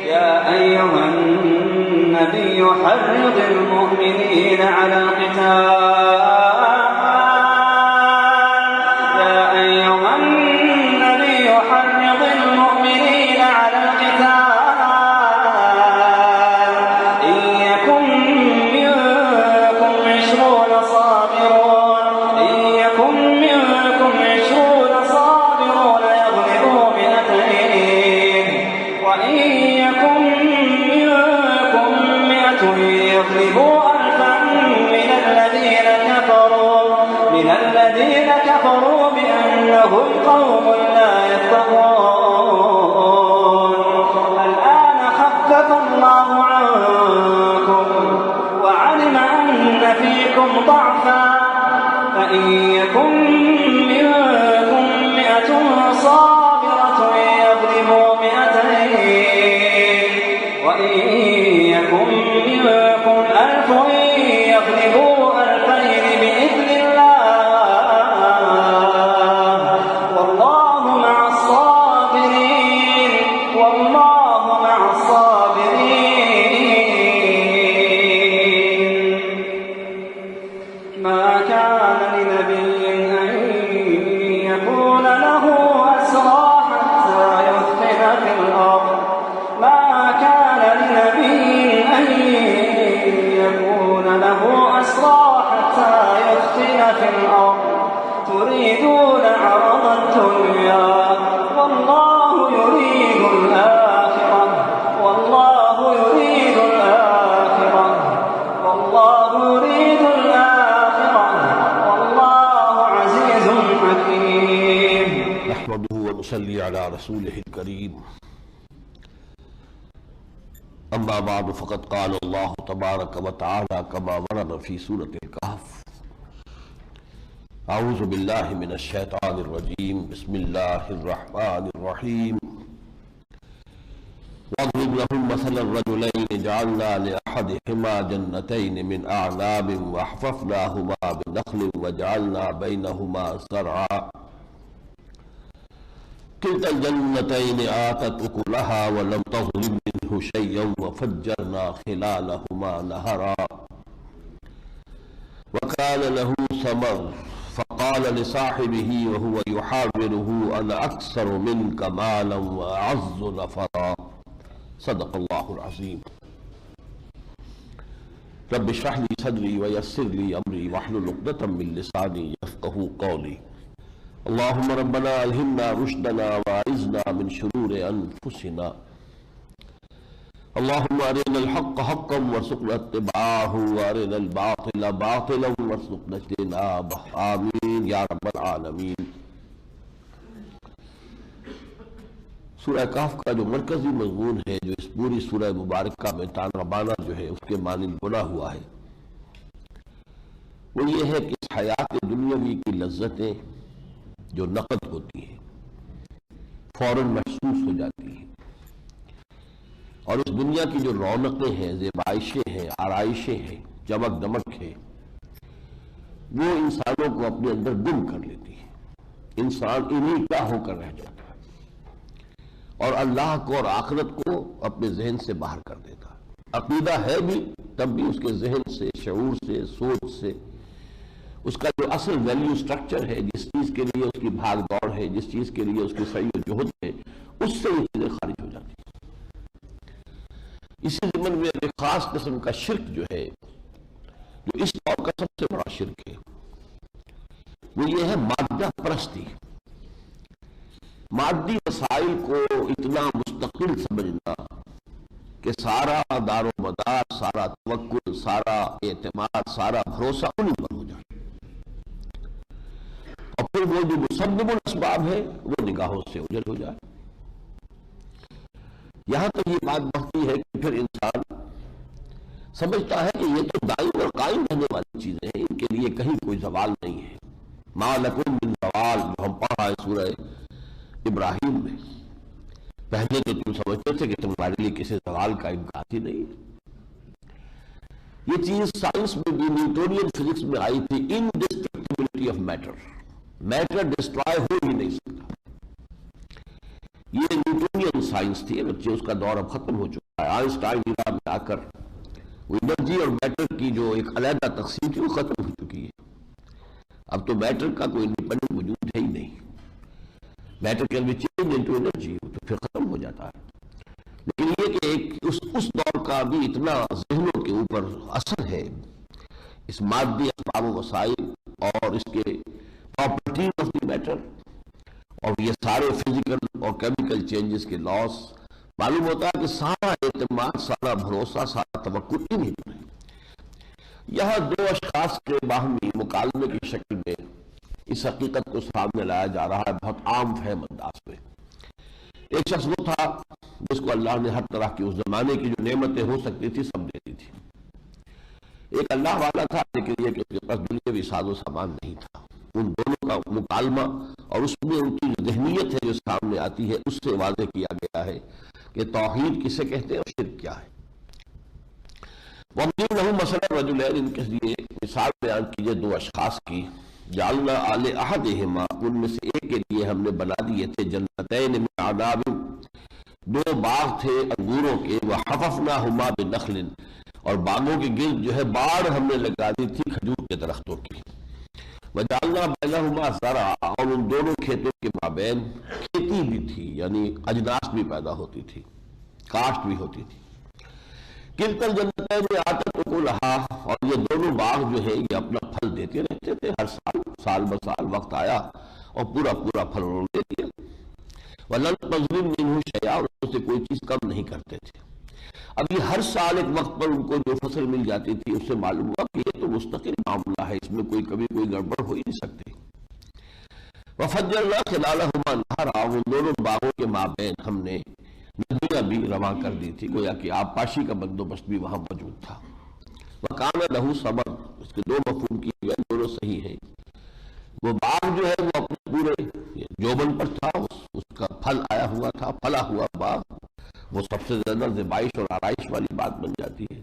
يا أيها النبي حرض المؤمنين على القتال قوم لا يفقهون الآن خفف الله عنكم وعلم أن فيكم ضعفا فإن يكن منكم 100 صابرة يغلبوا 200 وإن يكن منكم 1000 يغلبوا 2000 بإذن الله تريدون عرض الدنيا والله يريد الآخرة والله يريد الآخرة والله يريد الآخرة والله عزيز حكيم. نحمده ونصلي على رسوله الكريم. أما بعد فقد قال الله تبارك وتعالى كما ورد في سورة الكهف: اعوذ باللہ من الشیطان الرجیم بسم اللہ الرحمن الرحیم واضرب لهم مثل الرجلين جعلنا لأحدهما جنتين من أعناب وحففناهما بنخل وجعلنا بينهما زرعا كلتا الجنتين آتت أكلها ولم تظلم منه شيئا وفجرنا خلالهما نهرا وكان له ثمر فقال لصاحبه وهو يحاوره أنا أكثر منك مالا وأعز نفرا. صدق الله العظيم. رب اشرح لي صدري ويسر لي أمري واحلل عقدة من لساني يفقهوا قولي. اللهم ربنا ألهمنا رشدنا وأعذنا من شرور أنفسنا. اللهم أرنا الحق حقا وارزقنا اتباعه وأرنا الباطل باطلا وارزقنا اجتنابه. آمین یا رب العالمین. سورہ کہف کا جو مرکزی مضمون ہے جو اس پوری سورہ مبارکہ میں تانا بانا جو ہے اس کے مانند بنا ہوا ہے وہ یہ ہے کہ اس حیات دنیاوی کی لذتیں جو نقد ہوتی ہیں فوراً محسوس ہو جاتی ہیں اور اس دنیا کی جو رونقیں ہیں زیبائشیں ہیں آرائشیں ہیں چمک دمک ہے وہ انسانوں کو اپنے اندر گم کر لیتی ہے. انسان انہی کا ہو کر رہ جاتا ہے اور اللہ کو اور آخرت کو اپنے ذہن سے باہر کر دیتا ہے. عقیدہ ہے بھی تب بھی اس کے ذہن سے شعور سے سوچ سے اس کا جو اصل ویلیو سٹرکچر ہے جس چیز کے لیے اس کی بھاگ دوڑ ہے جس چیز کے لیے اس کی سعی و جہد ہے اس سے وہ چیزیں خارج ہو جاتی ہیں. اسی ضمن میں ایک خاص قسم کا شرک جو ہے جو اس دور کا سب سے بڑا شرک ہے وہ یہ ہے مادہ پرستی. مادی وسائل کو اتنا مستقل سمجھنا کہ سارا دار و مدار سارا توکل سارا اعتماد سارا بھروسہ انہیں پر ہو جائے اور پھر وہ جو مسبب الاسباب ہے وہ نگاہوں سے اوجھل ہو جائے. یہاں تک یہ بات بڑھتی ہے کہ پھر انسان سمجھتا ہے کہ یہ تو دائم اور قائم رہنے والی چیزیں ہیں ان کے لیے کہیں کوئی زوال نہیں ہے. ما لکم من زوال جو ہم پڑھا ہے سورہ ابراہیم میں. پہلے تو تم سمجھتے تھے کہ تمہارے لیے کسی زوال کا امکان ہی نہیں. یہ چیز سائنس میں بھی نیوٹونین فزکس میں آئی تھی انڈسٹرکٹیبلٹی آف میٹر. میٹر ڈسٹرائے ہو ہی نہیں سکتا. یہ نیوٹونین سائنس تھی بچے، اس کا دور اب ختم ہو چکا ہے۔ آئنسٹائن ایرا میں آ کر وہ انرجی اور میٹر کی جو ایک علیحدہ تقسیم تھی وہ ختم ہو چکی ہے۔ اب تو میٹر کا کوئی انڈیپینڈنٹ وجود ہے ہی نہیں، matter can be change into energy, تو پھر ختم ہو جاتا ہے۔ لیکن یہ کہ ایک اس دور کا بھی اتنا ذہنوں کے اوپر اثر ہے اس مادی اسباب و وسائل اور اس کے پراپرٹیز آف دی میٹر، اور یہ سارے فزیکل اور کیمیکل چینجز کے لاس، معلوم ہوتا ہے کہ سارا اعتماد، سارا بھروسہ، سارا توقع نہیں ہے۔ یہاں دو اشخاص کے باہمی مکالمے کی شکل میں اس حقیقت کو سامنے لایا جا رہا ہے بہت عام فہم انداز میں۔ ایک شخص وہ تھا جس کو اللہ نے ہر طرح کی اس زمانے کی جو نعمتیں ہو سکتی تھی سب دے دی تھی۔ ایک اللہ والا تھا، لیکن یہ کہ اس کے پاس دنیاوی ساز و سامان نہیں تھا۔ ان دونوں کا مکالمہ اور اس میں ان کی ذہنیت ہے جو سامنے آتی ہے، اس سے واضح کیا گیا ہے کہ توحید کسے کہتے ہیں اور شرک کیا ہے۔ وَضْرِبْ لَهُم مَثَلًا رَجُلَيْنِ، ان کے لیے مثال بیان کیجئے دو اشخاص کی، جعلنا علی احدہما، ان میں سے ایک کے لیے ہم نے بنا دیے تھے جنتین من عناب، دو باغ تھے انگوروں کے، وحففناہما بنخل، اور باغوں کے گرد جو ہے باڑ ہم نے لگا دی تھی کھجور کے درختوں کی، وجعلنا بینہما زرعا، اور ان دونوں کھیتوں کے مابین کھیتی بھی تھی، یعنی اجناس بھی پیدا ہوتی تھی، کاشت بھی ہوتی تھی۔ کلتا الجنتین آتت اکلہا، اور یہ دونوں باغ جو ہے یہ اپنا پھل دیتے رہتے تھے ہر سال، سال بسال وقت آیا اور پورا پھل انہوں نے دے دیا۔ وَلَمْ تَظْلِمْ مِنْهُ شَيْئًا، اور اس سے کوئی چیز کم نہیں کرتے تھے۔ اب یہ ہر سال ایک وقت پر ان کو جو فصل مل جاتی تھی اس سے معلوم ہوا کہ یہ تو مستقل معاملہ ہے، اس میں کبھی کوئی گڑبڑ ہو ہی نہیں سکتی۔ وَفَجَّرْنَا خِلَالَهُمَا نَهَرًا، ان دونوں باغوں کے مابین ہم نے ندیاں بھی رواں کر دی تھی، گویا کہ آبپاشی کا بندوبست بھی وہاں موجود تھا۔ وَكَانَ لَهُ ثَمَرٌ، اس کے دو مفہوم کیے گئے، دونوں صحیح ہیں۔ وہ باغ جو ہے وہ اپنے پورے جوبن پر تھا، اس کا پھل آیا ہوا تھا، پھلا ہوا باغ، وہ سب سے زیادہ زیبائش اور آرائش والی بات بن جاتی ہے۔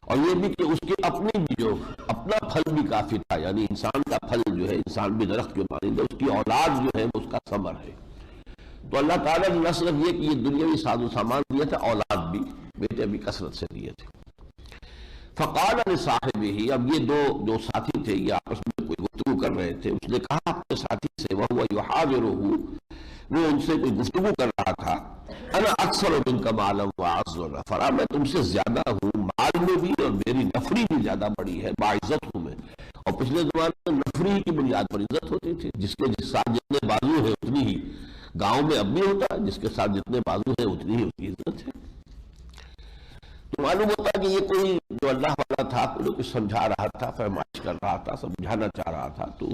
اور یہ بھی کہ اس کے اپنی بھی جو اپنا پھل بھی کافی تھا، یعنی انسان کا پھل جو ہے، انسان بھی درخت کے مانند ہے، اس کی اولاد جو ہے اس کا ثمر ہے۔ تو اللہ تعالیٰ نے نہ صرف یہ کہ یہ دنیاوی ساز و سامان دیا تھا، اولاد بھی، بیٹے بھی کثرت سے دیے تھے۔ فقال لصاحبہ، اب یہ دو جو ساتھی تھے یہ آپس میں کوئی گفتگو کر رہے تھے، اس نے کہا اپنے ساتھی سے، وہو یحاورہ، وہ ان سے کوئی گفتگو کر رہا تھا، انا اکثر منک مالا واعز نفرا، میں تم سے زیادہ ہوں مال میں بھی اور میری نفری بھی زیادہ بڑی ہے، باعزت ہوں میں۔ اور پچھلے زمانے میں نفری کی بنیاد پر عزت ہوتی تھی، جس ساتھ جتنے بازو ہے اتنی ہی، گاؤں میں اب بھی ہوتا ہے، جس کے ساتھ جتنے بازو ہے اتنی ہی اس کی عزت ہے۔ تو معلوم ہوتا ہے کہ یہ کوئی جو اللہ والا تھا کچھ سمجھا رہا تھا، فرمائش کر رہا تھا، سمجھانا چاہ رہا تھا، تو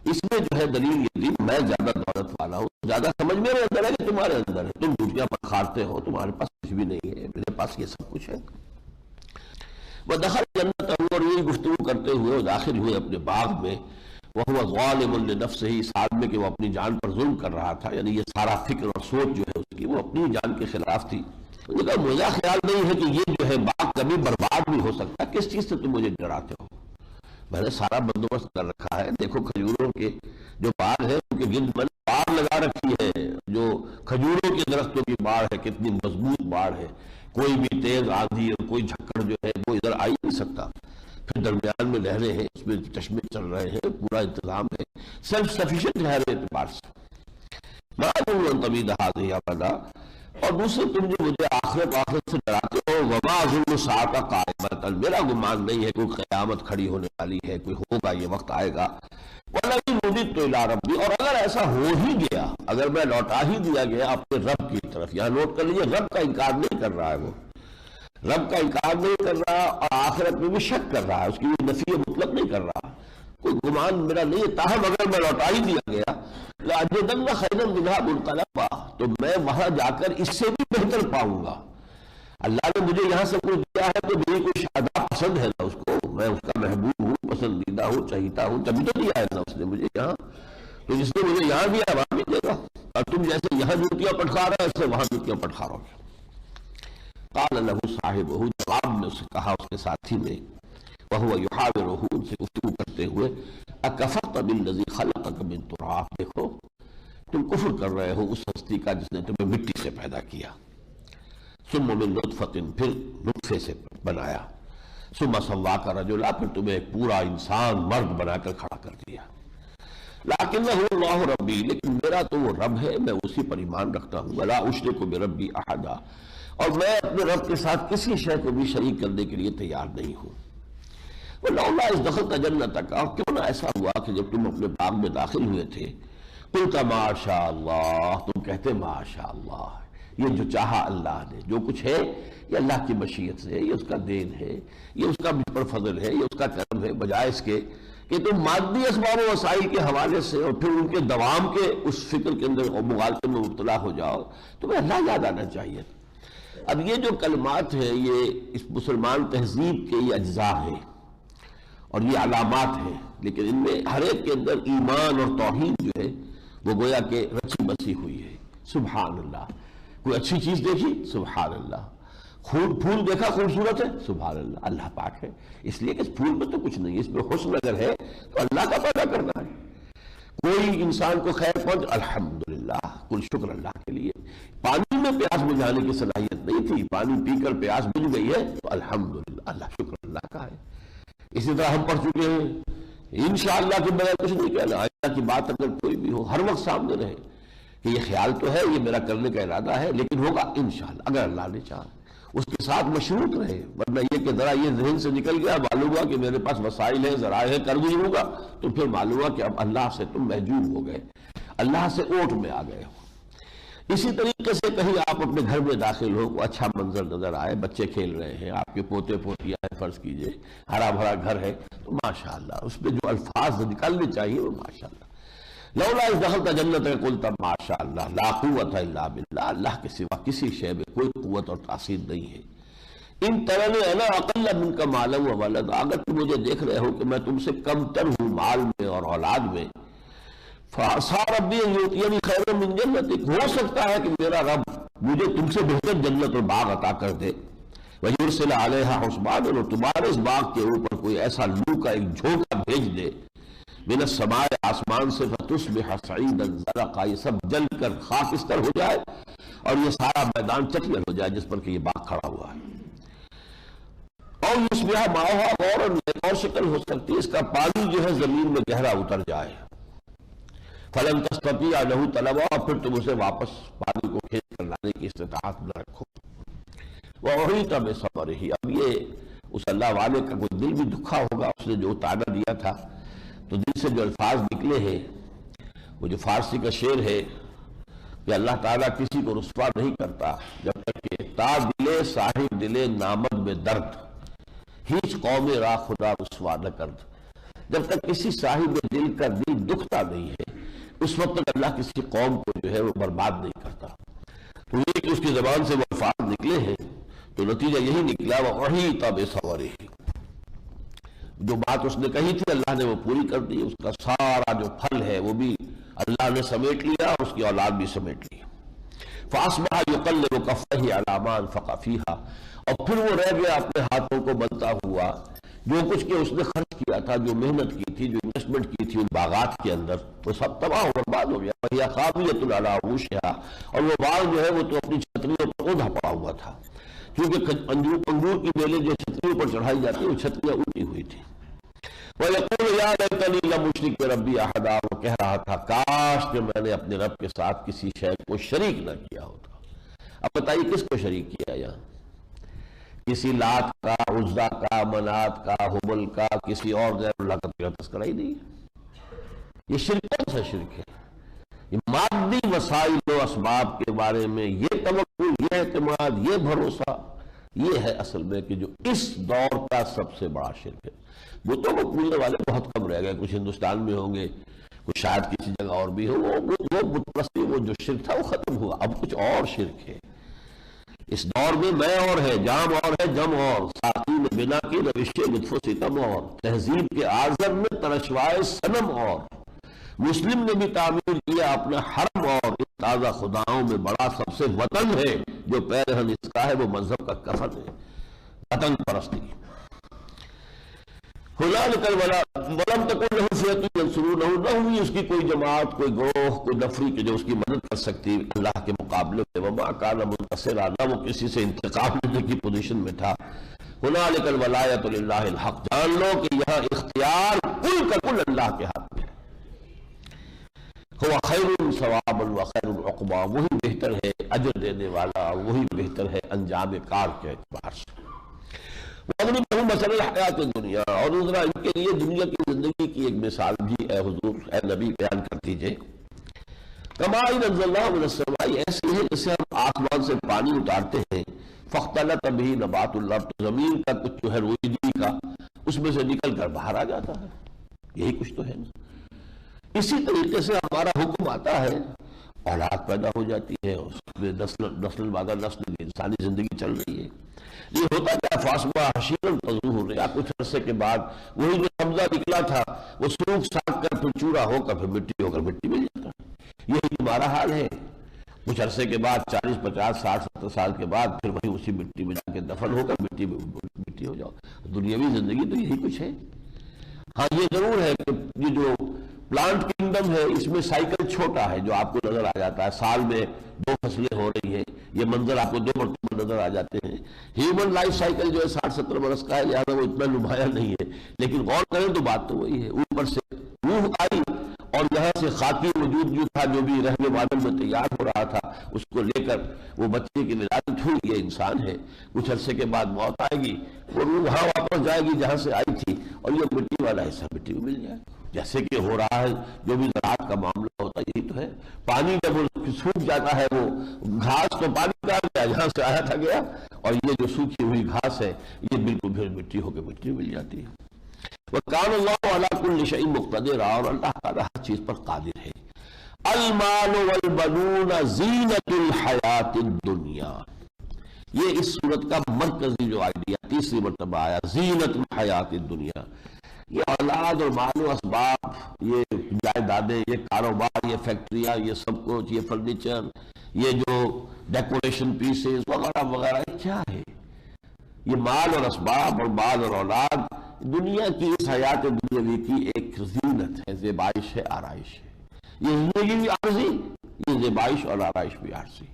اس میں جو ہے دلیل یہ تھی میں زیادہ دولت والا ہوں، زیادہ سمجھ میرے اندر ہے کہ تمہارے اندر ہے، تم دوسریاں پکھارتے ہو، تمہارے پاس کچھ بھی نہیں ہے، میرے پاس یہ سب کچھ ہے۔ وہ دخل جنت، اور یہ گفتگو کرتے ہوئے وہ داخل ہوئے اپنے باغ میں، وہ ظالم لنفسہ، اس حال میں کہ وہ اپنی جان پر ظلم کر رہا تھا، یعنی یہ سارا فکر اور سوچ جو ہے اس کی وہ اپنی جان کے خلاف تھی۔ مجھے خیال نہیں ہے کہ یہ جو ہے باغ کبھی برباد بھی ہو سکتا، کس چیز سے تم مجھے ڈراتے ہو؟ میں نے سارا بندوبست کر رکھا ہے، دیکھو کھجوروں کے جو باغ ہے ان کے گرد میں نے باڑ لگا رکھی ہے، جو کھجوروں کے درختوں کی باڑ ہے، کتنی مضبوط باڑ ہے، کوئی بھی تیز آندھی اور کوئی جھکڑ جو ہے وہ ادھر آ ہی نہیں سکتا۔ پھر درمیان میں نہریں ہیں، اس میں چشمے چل رہے ہیں، پورا انتظام ہے، سیلف سفیشینٹ ہے ہر اعتبار سے۔ معلوم طویل هذه ابدا، اور دوسرے تم جو مجھے آخرت سے ڈراتے ہو، وما اظن الساعة قائمة، میرا گمان نہیں ہے کوئی قیامت کھڑی ہونے والی ہے، کوئی ہوگا، یہ وقت آئے گا۔ ولئن رددت الى ربی، اور اگر ایسا ہو ہی گیا، اگر میں لوٹا ہی دیا گیا اپنے رب کی طرف، یہاں نوٹ کر لیجیے رب کا انکار نہیں کر رہا ہے، وہ رب کا انکار نہیں کر رہا اور آخرت میں بھی شک کر رہا ہے، اس کی بھی نفی مطلق نہیں کر رہا، کوئی گمان میرا نہیں ہے، تاہم اگر میں لوٹا ہی دیا گیا لأجدن خیرا منها منقلبا، تو میں وہاں جا کر اس سے بھی بہتر پاؤں گا۔ اللہ نے مجھے یہاں سے کچھ دیا ہے تو میری کوئی شاداب پسند ہے نا اس کو، میں اس کا محبوب ہوں، پسندیدہ ہوں، چاہیتا ہوں، تبھی تو دیا ہے نا اس نے مجھے یہاں، تو جس نے مجھے یہاں دیا وہاں بھی دے گا، اور تم جیسے یہاں جوتیاں پٹخا رہے ایسے وہاں جوتیاں پٹخارو گے۔ قال له صاحبہ، جواب میں اس سے کہا اس کے ساتھی نے، وہو یحاورہ، ان سے گفتگو کرتے ہوئے، اکفرت بالذی خلقک من تراب، دیکھو تم کفر کر رہے ہو اس ہستی کا جس نے تمہیں مٹی سے پیدا کیا، ثم من نطفۃ، پھر نطفے سے بنایا، ثم سواک رجلا، پھر تمہیں ایک پورا انسان مرد بنا کر کھڑا کر دیا۔ لیکنہ اللہ ربی، لیکن میرا تو وہ رب ہے، میں اسی پر ایمان رکھتا ہوں، ولا اشرک بربی احدا، اور میں اپنے رب کے ساتھ کسی شے کو بھی شریک کرنے کے لیے تیار نہیں ہوں۔ وَلَوْلَا إِذْ دَخَلْتَ جَنَّتَكَ، اور کیوں نہ ایسا ہوا کہ جب تم اپنے باغ میں داخل ہوئے تھے، قُلْتَ مَا شَاءَ اللَّهُ، تم کہتے ما شاء اللہ، یہ جو چاہا اللہ نے، جو کچھ ہے یہ اللہ کی مشیت سے ہے، یہ اس کا دین ہے، یہ اس کا مجھ پر فضل ہے، یہ اس کا کرم ہے، بجائے اس کے کہ تم مادی اسباب و وسائل کے حوالے سے اور پھر ان کے دوام کے اس فکر کے اندر اور مغالطے میں مبتلا ہو جاؤ، تمہیں اللہ یاد آنا چاہیے۔ اب یہ جو کلمات ہیں یہ اس مسلمان تہذیب کے یہ اجزاء ہیں اور یہ علامات ہیں، لیکن ان میں ہر ایک کے اندر ایمان اور توحید جو ہے وہ گویا کہ رچی بسی ہوئی ہے۔ سبحان اللہ، کوئی اچھی چیز دیکھی، سبحان اللہ، پھول دیکھا خوبصورت ہے، سبحان اللہ، اللہ پاک ہے، اس لیے کہ اس پھول میں تو کچھ نہیں، اس میں حسن اگر ہے تو اللہ کا پیدا کرنا ہے۔ کوئی انسان کو خیر پہنچ، الحمدللہ، کل شکر اللہ کے لیے۔ پانی میں پیاس بجھانے کی صلاحیت نہیں تھی، پانی پی کر پیاس بجھ گئی ہے تو الحمدللہ، اللہ شکر اللہ کا ہے۔ اسی طرح ہم پڑھ چکے ہیں انشاءاللہ کے بغیر کچھ نہیں کہنا، اللہ کی بات اگر کوئی بھی ہو ہر وقت سامنے رہے کہ یہ خیال تو ہے، یہ میرا کرنے کا ارادہ ہے، لیکن ہوگا انشاءاللہ اگر اللہ نے چاہا، اس کے ساتھ مشروط رہے، ورنہ یہ کہ ذرا یہ ذہن سے نکل گیا، معلوم ہوا کہ میرے پاس وسائل ہیں، ذرائع ہے، کر گزروں گا، تو پھر معلوم ہوا کہ اب اللہ سے تم محجوب ہو گئے، اللہ سے اوٹ میں آ گئے ہو۔ اسی طریقے سے کہیں آپ اپنے گھر میں داخل ہو، کوئی اچھا منظر نظر آئے، بچے کھیل رہے ہیں، آپ کے پوتے پوتیاں ہیں، فرض کیجئے ہرا بھرا گھر ہے، تو ماشاءاللہ اس میں جو الفاظ نکالنے چاہیے وہ ماشاءاللہ۔ لولا اذ دخلت جنتک قلت ما شاء اللہ لا قوت الا باللہ، اللہ کے سوا کسی شے میں کوئی قوت اور تاثیر نہیں ہے۔ ان ترنی انا اقل منک مالا و ولدا، اگر تم مجھے دیکھ رہے ہو کہ میں تم سے کم تر ہوں مال میں اور اولاد میں، فعسى ربی ان یؤتینی خیرا من جنتک، ہو سکتا ہے کہ میرا رب مجھے تم سے بہتر جنت اور باغ عطا کر دے، ویرسل علیہا حسبانا، اور تمہارے اس باغ کے اوپر کوئی ایسا لو کا ایک جھونکا بھیج دے، من السماء، آسمان سے، فتصبح صعیدا زرقا، یہ سب جل کر خاکستر ہو جائے اور یہ سارا میدان چٹیل ہو جائے جس پر کہ یہ باغ کھڑا ہوا ہے۔ اور یصبح ماؤہا غورا، ایک اور شکل ہو سکتی ہے، اس کا پانی جو ہے زمین میں گہرا اتر جائے، فلن تستطیع لہ طلبا، اور پھر تم اسے واپس پانی کو کھینچ کر لانے کی استطاعت نہ رکھو۔ وَأُحِیطَ بِثَمَرِهِ، اب یہ اس اللہ والے کا کوئی دل بھی دکھا ہوگا، اس نے جو تانا دیا تھا، تو دل سے جو الفاظ نکلے ہیں، وہ جو فارسی کا شعر ہے کہ اللہ تعالیٰ کسی کو رسوا نہیں کرتا جب تک کہ تا دلے صاحب دلے نامد میں درد، ہیچ قوم را خدا رسوا نہ کرد، جب تک کسی صاحب دل کا دل دکھتا نہیں ہے اس وقت تک اللہ کسی قوم کو جو ہے وہ برباد نہیں کرتا۔ تو یہ کہ اس کی زبان سے وہ الفاظ نکلے ہیں تو نتیجہ یہی نکلا، وَأُحِیطَ بِثَمَرِهِ، جو بات اس نے کہی تھی اللہ نے وہ پوری کر دی، اس کا سارا جو پھل ہے وہ بھی اللہ نے سمیٹ لیا اور اس کی اولاد بھی سمیٹ لی۔ فَأَصْبَحَ يُقَلِّبُ كَفَّيْهِ عَلَى مَا أَنفَقَ فِيهَا، اور پھر وہ رہ گیا اپنے ہاتھوں کو ملتا ہوا جو کچھ کہ اس نے خرچ کیا تھا، جو محنت کی تھی، جو انویسٹمنٹ کی تھی ان باغات کے اندر، وہ سب تباہ و برباد ہو گیا۔ وَهِيَ خَاوِيَةٌ عَلَى عُرُوشِهَا، اور وہ باغ جو ہے وہ تو اپنی چھتریوں پر اوندھا پڑا ہوا تھا، کیونکہ انگور کی بیلیں جو چھتریوں پر چڑھائی جاتی ہیں وہ چھتریاں الٹی ہوئی تھی۔ وَيَقُولُ يَا لَيْتَنِي لَمْ أُشْرِكْ بِرَبِّي أَحَدًا، وہ کہہ رہا تھا کاش کہ میں نے اپنے رب کے ساتھ کسی شے کو شریک نہ کیا ہوتا۔ اب بتائیے کس کو شریک کیا یہاں؟ کسی لات کا، عزا کا، منات کا، حبل کا، کسی اور غیر اللہ کا تذکرہ ہی نہیں ہے۔ یہ شرک کون سا شرک ہے؟ یہ مادی وسائل و اسباب کے بارے میں یہ توقع، یہ اعتماد، یہ بھروسہ، یہ ہے اصل میں کہ جو اس دور کا سب سے بڑا شرک ہے۔ بتوں کو پوجنے والے بہت کم رہ گئے، کچھ ہندوستان میں ہوں گے، کچھ شاید کسی جگہ اور بھی ہو، وہ بت پرستی، وہ جو شرک تھا وہ ختم ہوا، اب کچھ اور شرک ہے۔ اس دور میں میں اور ہے، جام اور ہے، جم اور، ساقی نے بنا کی روش لطف و ستم اور، تہذیب کے اعظم میں ترشوائے صنم اور، مسلم نے بھی تعمیر کیا اپنا حرم اور، اس تازہ خداؤں میں بڑا سب سے وطن ہے، جو پیرہن اس کا ہے وہ مذہب کا کفن ہے، وطن پرستی۔ ہنالک ولم تکن لہ فئۃ ینصرونہ، نہ ہوئی اس کی کوئی جماعت، کوئی گروہ، کوئی نفری کہ جو اس کی مدد کر سکتی اللہ کے مقابلے میں، وما کان منتصرا، نہ وہ کسی سے انتقام لینے کی پوزیشن میں تھا۔ ہنالک الولایۃ للہ الحق، جان لو کہ یہاں اختیار کل کا کل اللہ کے ہاتھ میں ہے۔ هو خیر ثوابا وخیر عقبا، وہی بہتر ہے اجر دینے والا، اور وہی بہتر ہے انجام کار کے اعتبار سے۔ وَاضْرِبْ لَهُم مَثَلَ الْحَيَاةِ الدُّنْيَا، اور ذرا ان کے لیے دنیا کی زندگی کی ایک مثال بھی اے حضور، اے نبی بیان کر دیجئے۔ کَمَاءٍ أَنزَلْنَاهُ مِنَ السَّمَاءِ، ایسی ہے جیسے ہم آسمان سے پانی اتارتے ہیں، فَاخْتَلَطَ بِهِ نَبَاتُ الْأَرْضِ، تو زمین کا کچھ جو ہے روئیدگی کا اس میں سے نکل کر باہر آ جاتا ہے، یہی کچھ تو ہے نا۔ اسی طریقے سے ہمارا حکم آتا ہے، اولاد پیدا ہو جاتی ہے، اس میں نسل بعد نسل انسانی زندگی چل رہی ہے۔ یہ ہوتا کیا، فاسبہ حشیرا تذروہ، یا کچھ عرصے کے بعد وہی جو حمزہ نکلا تھا وہ سوکھ ساکھ کر پھر چورا ہو کر پھر مٹی ہو کر مٹی مل جاتا ہے۔ یہی تمہارا حال ہے، کچھ عرصے کے بعد 40 50 60 70 سال کے بعد پھر وہی اسی مٹی میں جا کے دفن ہو کر مٹی ہو جاؤ۔ دنیاوی زندگی تو یہی کچھ ہے۔ ہاں یہ ضرور ہے کہ یہ جو پلانٹ کنگڈم ہے اس میں سائیکل چھوٹا ہے جو آپ کو نظر آ جاتا ہے، سال میں 2 فصلیں ہو رہی ہیں، یہ منظر آپ کو 2 مرتبہ نظر آ جاتے ہیں۔ ہیومن لائف سائیکل جو ہے 60-70 برس کا ہے، لہٰذا وہ اتنا نمایاں نہیں ہے، لیکن غور کریں تو بات تو وہی ہے۔ اوپر سے روح آئی اور یہاں سے خاکی وجود جو تھا، جو بھی رہنے والوں میں تیار ہو رہا تھا، اس کو لے کر وہ بچے کی ولادت ہوئی، یہ انسان ہے۔ کچھ عرصے کے بعد موت آئے گی، وہ روح وہاں واپس جائے گی جہاں سے آئی تھی، اور یہ مٹی والا حصہ مٹی میں مل جائے، جیسے کہ ہو رہا ہے جو بھی زراعت کا معاملہ ہوتا ہے یہی تو ہے۔ پانی جب سوکھ جاتا ہے، وہ گھاس تو پانی کا گیا جہاں سے آیا تھا گیا، اور یہ جو سوکھی ہوئی گھاس ہے یہ بالکل پھر مٹی ہو کے مٹی مل جاتی ہے۔ وَكَانَ اللَّهُ عَلَىٰ كُلِّ شَيْءٍ مُقْتَدِرًا، اور اللہ تعالیٰ ہر چیز پر قادر ہے۔ الْمَالُ وَالْبَنُونَ زِینَةُ الْحَيَاةِ الدُّنْيَا، یہ اس صورت کا مرکزی جو آئیڈیا تیسری مرتبہ آیا، زینت الحیات الدنیا۔ یہ اولاد اور مال و اسباب، یہ جائیدادیں، یہ کاروبار، یہ فیکٹریاں، یہ سب کچھ، یہ فرنیچر، یہ جو ڈیکوریشن پیسز وغیرہ وغیرہ، کیا ہے؟ یہ مال اور اسباب اور مال اور اولاد دنیا کی اس حیات دنیاوی کی ایک زینت ہے، زیبائش ہے، آرائش ہے۔ یہ زندگی بھی عارضی، یہ زیبائش اور آرائش بھی عارضی۔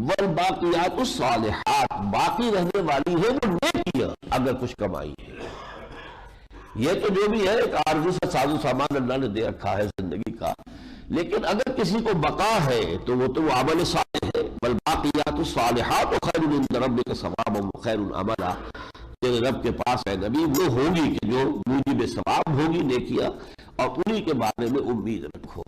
والباقیات الصالحات، باقی رہنے والی ہے وہ نیکیاں، اگر کچھ کمائی ہے۔ یہ تو جو بھی ہے ایک عارضی سا ساز و سامان اللہ نے دے رکھا ہے زندگی کا، لیکن اگر کسی کو بقا ہے تو وہ عمل صالح ہے۔ والباقیات الصالحات خیر عند ربک ثوابا وخیر عملا، تیرے رب کے پاس ہے نبی وہ ہوگی کہ جو موجب ثواب ہوگی، نیکیاں، اور انہی کے بارے میں امید رکھو۔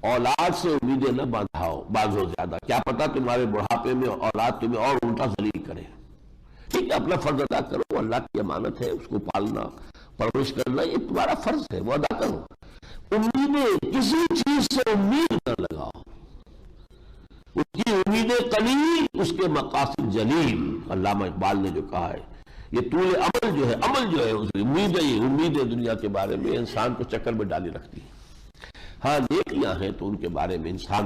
اولاد سے امیدیں نہ باندھو زیادہ، کیا پتا تمہارے بڑھاپے میں اولاد تمہیں اور الٹا ذلیل کرے۔ ٹھیک ہے، اپنا فرض ادا کرو، اللہ کی امانت ہے، اس کو پالنا پرورش کرنا یہ تمہارا فرض ہے، وہ ادا کرو۔ امیدیں کسی چیز سے امید نہ لگاؤ، اس کی امیدیں قلیل، اس کے مقاصد جلیل۔ علامہ اقبال نے جو کہا ہے، یہ طول عمل جو ہے، امیدیں دنیا کے بارے میں انسان کو چکر میں ڈالی رکھتی ہیں۔ ہاں نیکیاں ہیں تو ان کے بارے میں انسان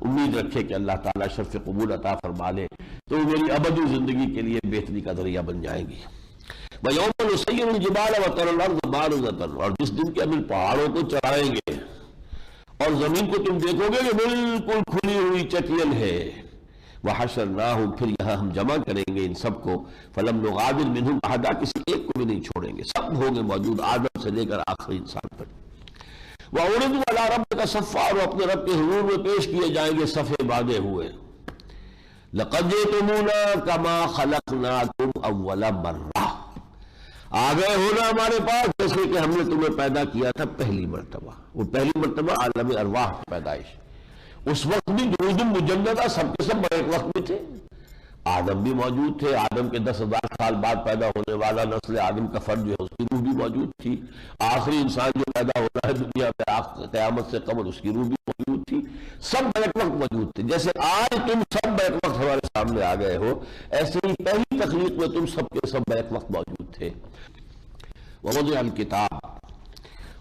امید رکھے کہ اللہ تعالیٰ شرف قبول عطا فرما لے تو میری ابدی زندگی کے لیے بہتری کا ذریعہ بن جائیں گی۔ وَيَوْمَ نُسَيِّرُ الْجِبَالَ وَتَرَى الْأَرْضَ بَارِزَةً، اور جس دن کے ہم پہاڑوں کو چڑھائیں گے اور زمین کو تم دیکھو گے کہ بالکل کھلی ہوئی چٹیل ہے۔ وَحَشَرْنَاهُمْ، پھر یہاں ہم جمع کریں گے ان سب کو، فَلَمْ نُغَادِرْ مِنْهُمْ أَحَدًا، کسی ایک کو بھی نہیں چھوڑیں گے، سب ہوں گے موجود آدم سے لے کر آخری انسان پر۔ وَعُرِضُوا عَلَىٰ رَبِّكَ صَفًّا، اور اپنے رب کے حضور میں پیش کیے جائیں گے صفے باندھے ہوئے۔ لَقَدْ جِئْتُمُونَا كَمَا خَلَقْنَاكُمْ أَوَّلَ مَرَّةٍ، آ گئے ہونا ہمارے پاس جیسے کہ ہم نے تمہیں پیدا کیا تھا پہلی مرتبہ۔ وہ پہلی مرتبہ عالم ارواح کی پیدائش، اس وقت بھی جنود مجندہ سب کے سب ایک وقت میں تھے، آدم بھی موجود تھے، آدم کے 10,000 سال بعد پیدا ہونے والا نسل آدم کا فرد جو ہے اس کی روح بھی موجود تھی، آخری انسان جو پیدا ہونا ہے دنیا میں قیامت سے قبل اس کی روح بھی موجود تھی، سب بیک وقت موجود تھے۔ جیسے آج تم سب بیک وقت ہمارے سامنے آ گئے ہو، ایسے ہی پہلی تخلیق میں تم سب کے سب بیک وقت موجود تھے۔ ووضع الکتاب،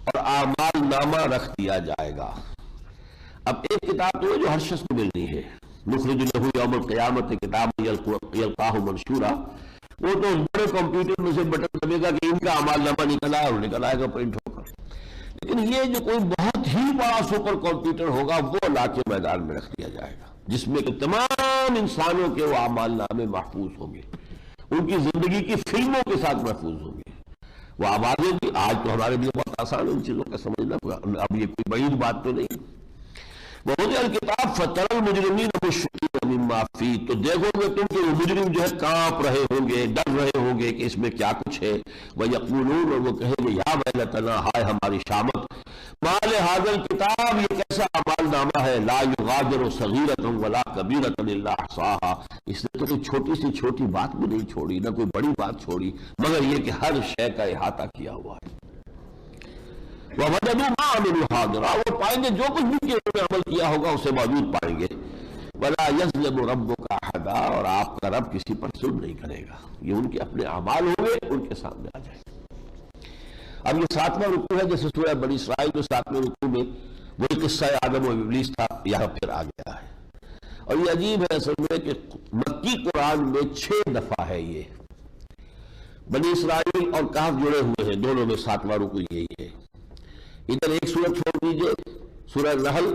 اور اعمال نامہ رکھ دیا جائے گا۔ اب ایک کتاب تو ہے جو ہر شخص کو ملنی ہے، نخرج لہ یوم القیامت کتاب یلقاہ منشورا، وہ تو بڑے کمپیوٹر میں سے بٹن دبے گا کہ ان کا اعمال نامہ نکل آئے اور نکل آئے گا پرنٹ ہو کر. لیکن یہ جو کوئی بہت ہی بڑا سپر کمپیوٹر ہوگا وہ لا کے میدان میں رکھ دیا جائے گا، جس میں کہ تمام انسانوں کے وہ اعمال نامے محفوظ ہوں گے، ان کی زندگی کی فلموں کے ساتھ محفوظ ہوں گے. وہ آوازیں بھی آج تو ہمارے لیے بہت آسان ہے ان چیزوں کا سمجھنا، اب یہ کوئی بعید بات تو نہیں. وَوُضِعَ الْكِتَابُ فَتَرَى الْمُجْرِمِينَ مُشْفِقِينَ مِمَّا فِيهِ، تو دیکھو گے تم کہ وہ مجرم جو ہے کانپ رہے ہوں گے، ڈر رہے ہوں گے کہ اس میں کیا کچھ ہے. وَيَقُولُونَ، اور وہ کہیں گے یا ویلتنا، ہائے ہماری شامت، مَا لِهَٰذَا الْكِتَابِ، یہ کیسا اعمال نامہ ہے، لَا يُغَادِرُ صَغِيرَةً وَلَا كَبِيرَةً إِلَّا أَحْصَاهَا، اس نے تو کوئی چھوٹی سی چھوٹی بات بھی نہیں چھوڑی، نہ کوئی بڑی بات چھوڑی، مگر یہ کہ ہر شے کا احاطہ کیا ہوا ہے. وَوَجَدُوا مَا عَمِلُوا حَاضِرًا، وہ پائیں گے جو کچھ بھی کہ انہوں نے عمل کیا ہوگا اسے موجود پائیں گے. وَلَا يَظْلِمُ رَبُّكَ أَحَدًا، اور آپ کا رب کسی پر ظلم نہیں کرے گا. یہ ان کے اپنے اعمال ہوں گے، ان کے سامنے آ جائیں گے. اب یہ 7واں رکوع ہے، جیسے سورہ بنی اسرائیل میں 7ویں رکوع میں وہی قصہ آدم و ابلیس تھا، یہاں پھر آ گیا ہے. اور یہ عجیب ہے اصل میں کہ مکی قرآن میں 6 دفعہ ہے یہ بنی اسرائیل اور کہف جڑے ہوئے ہیں، دونوں میں 7واں رکوع یہی ہے. ادھر ایک سورت چھوڑ دیجئے سورہ نحل،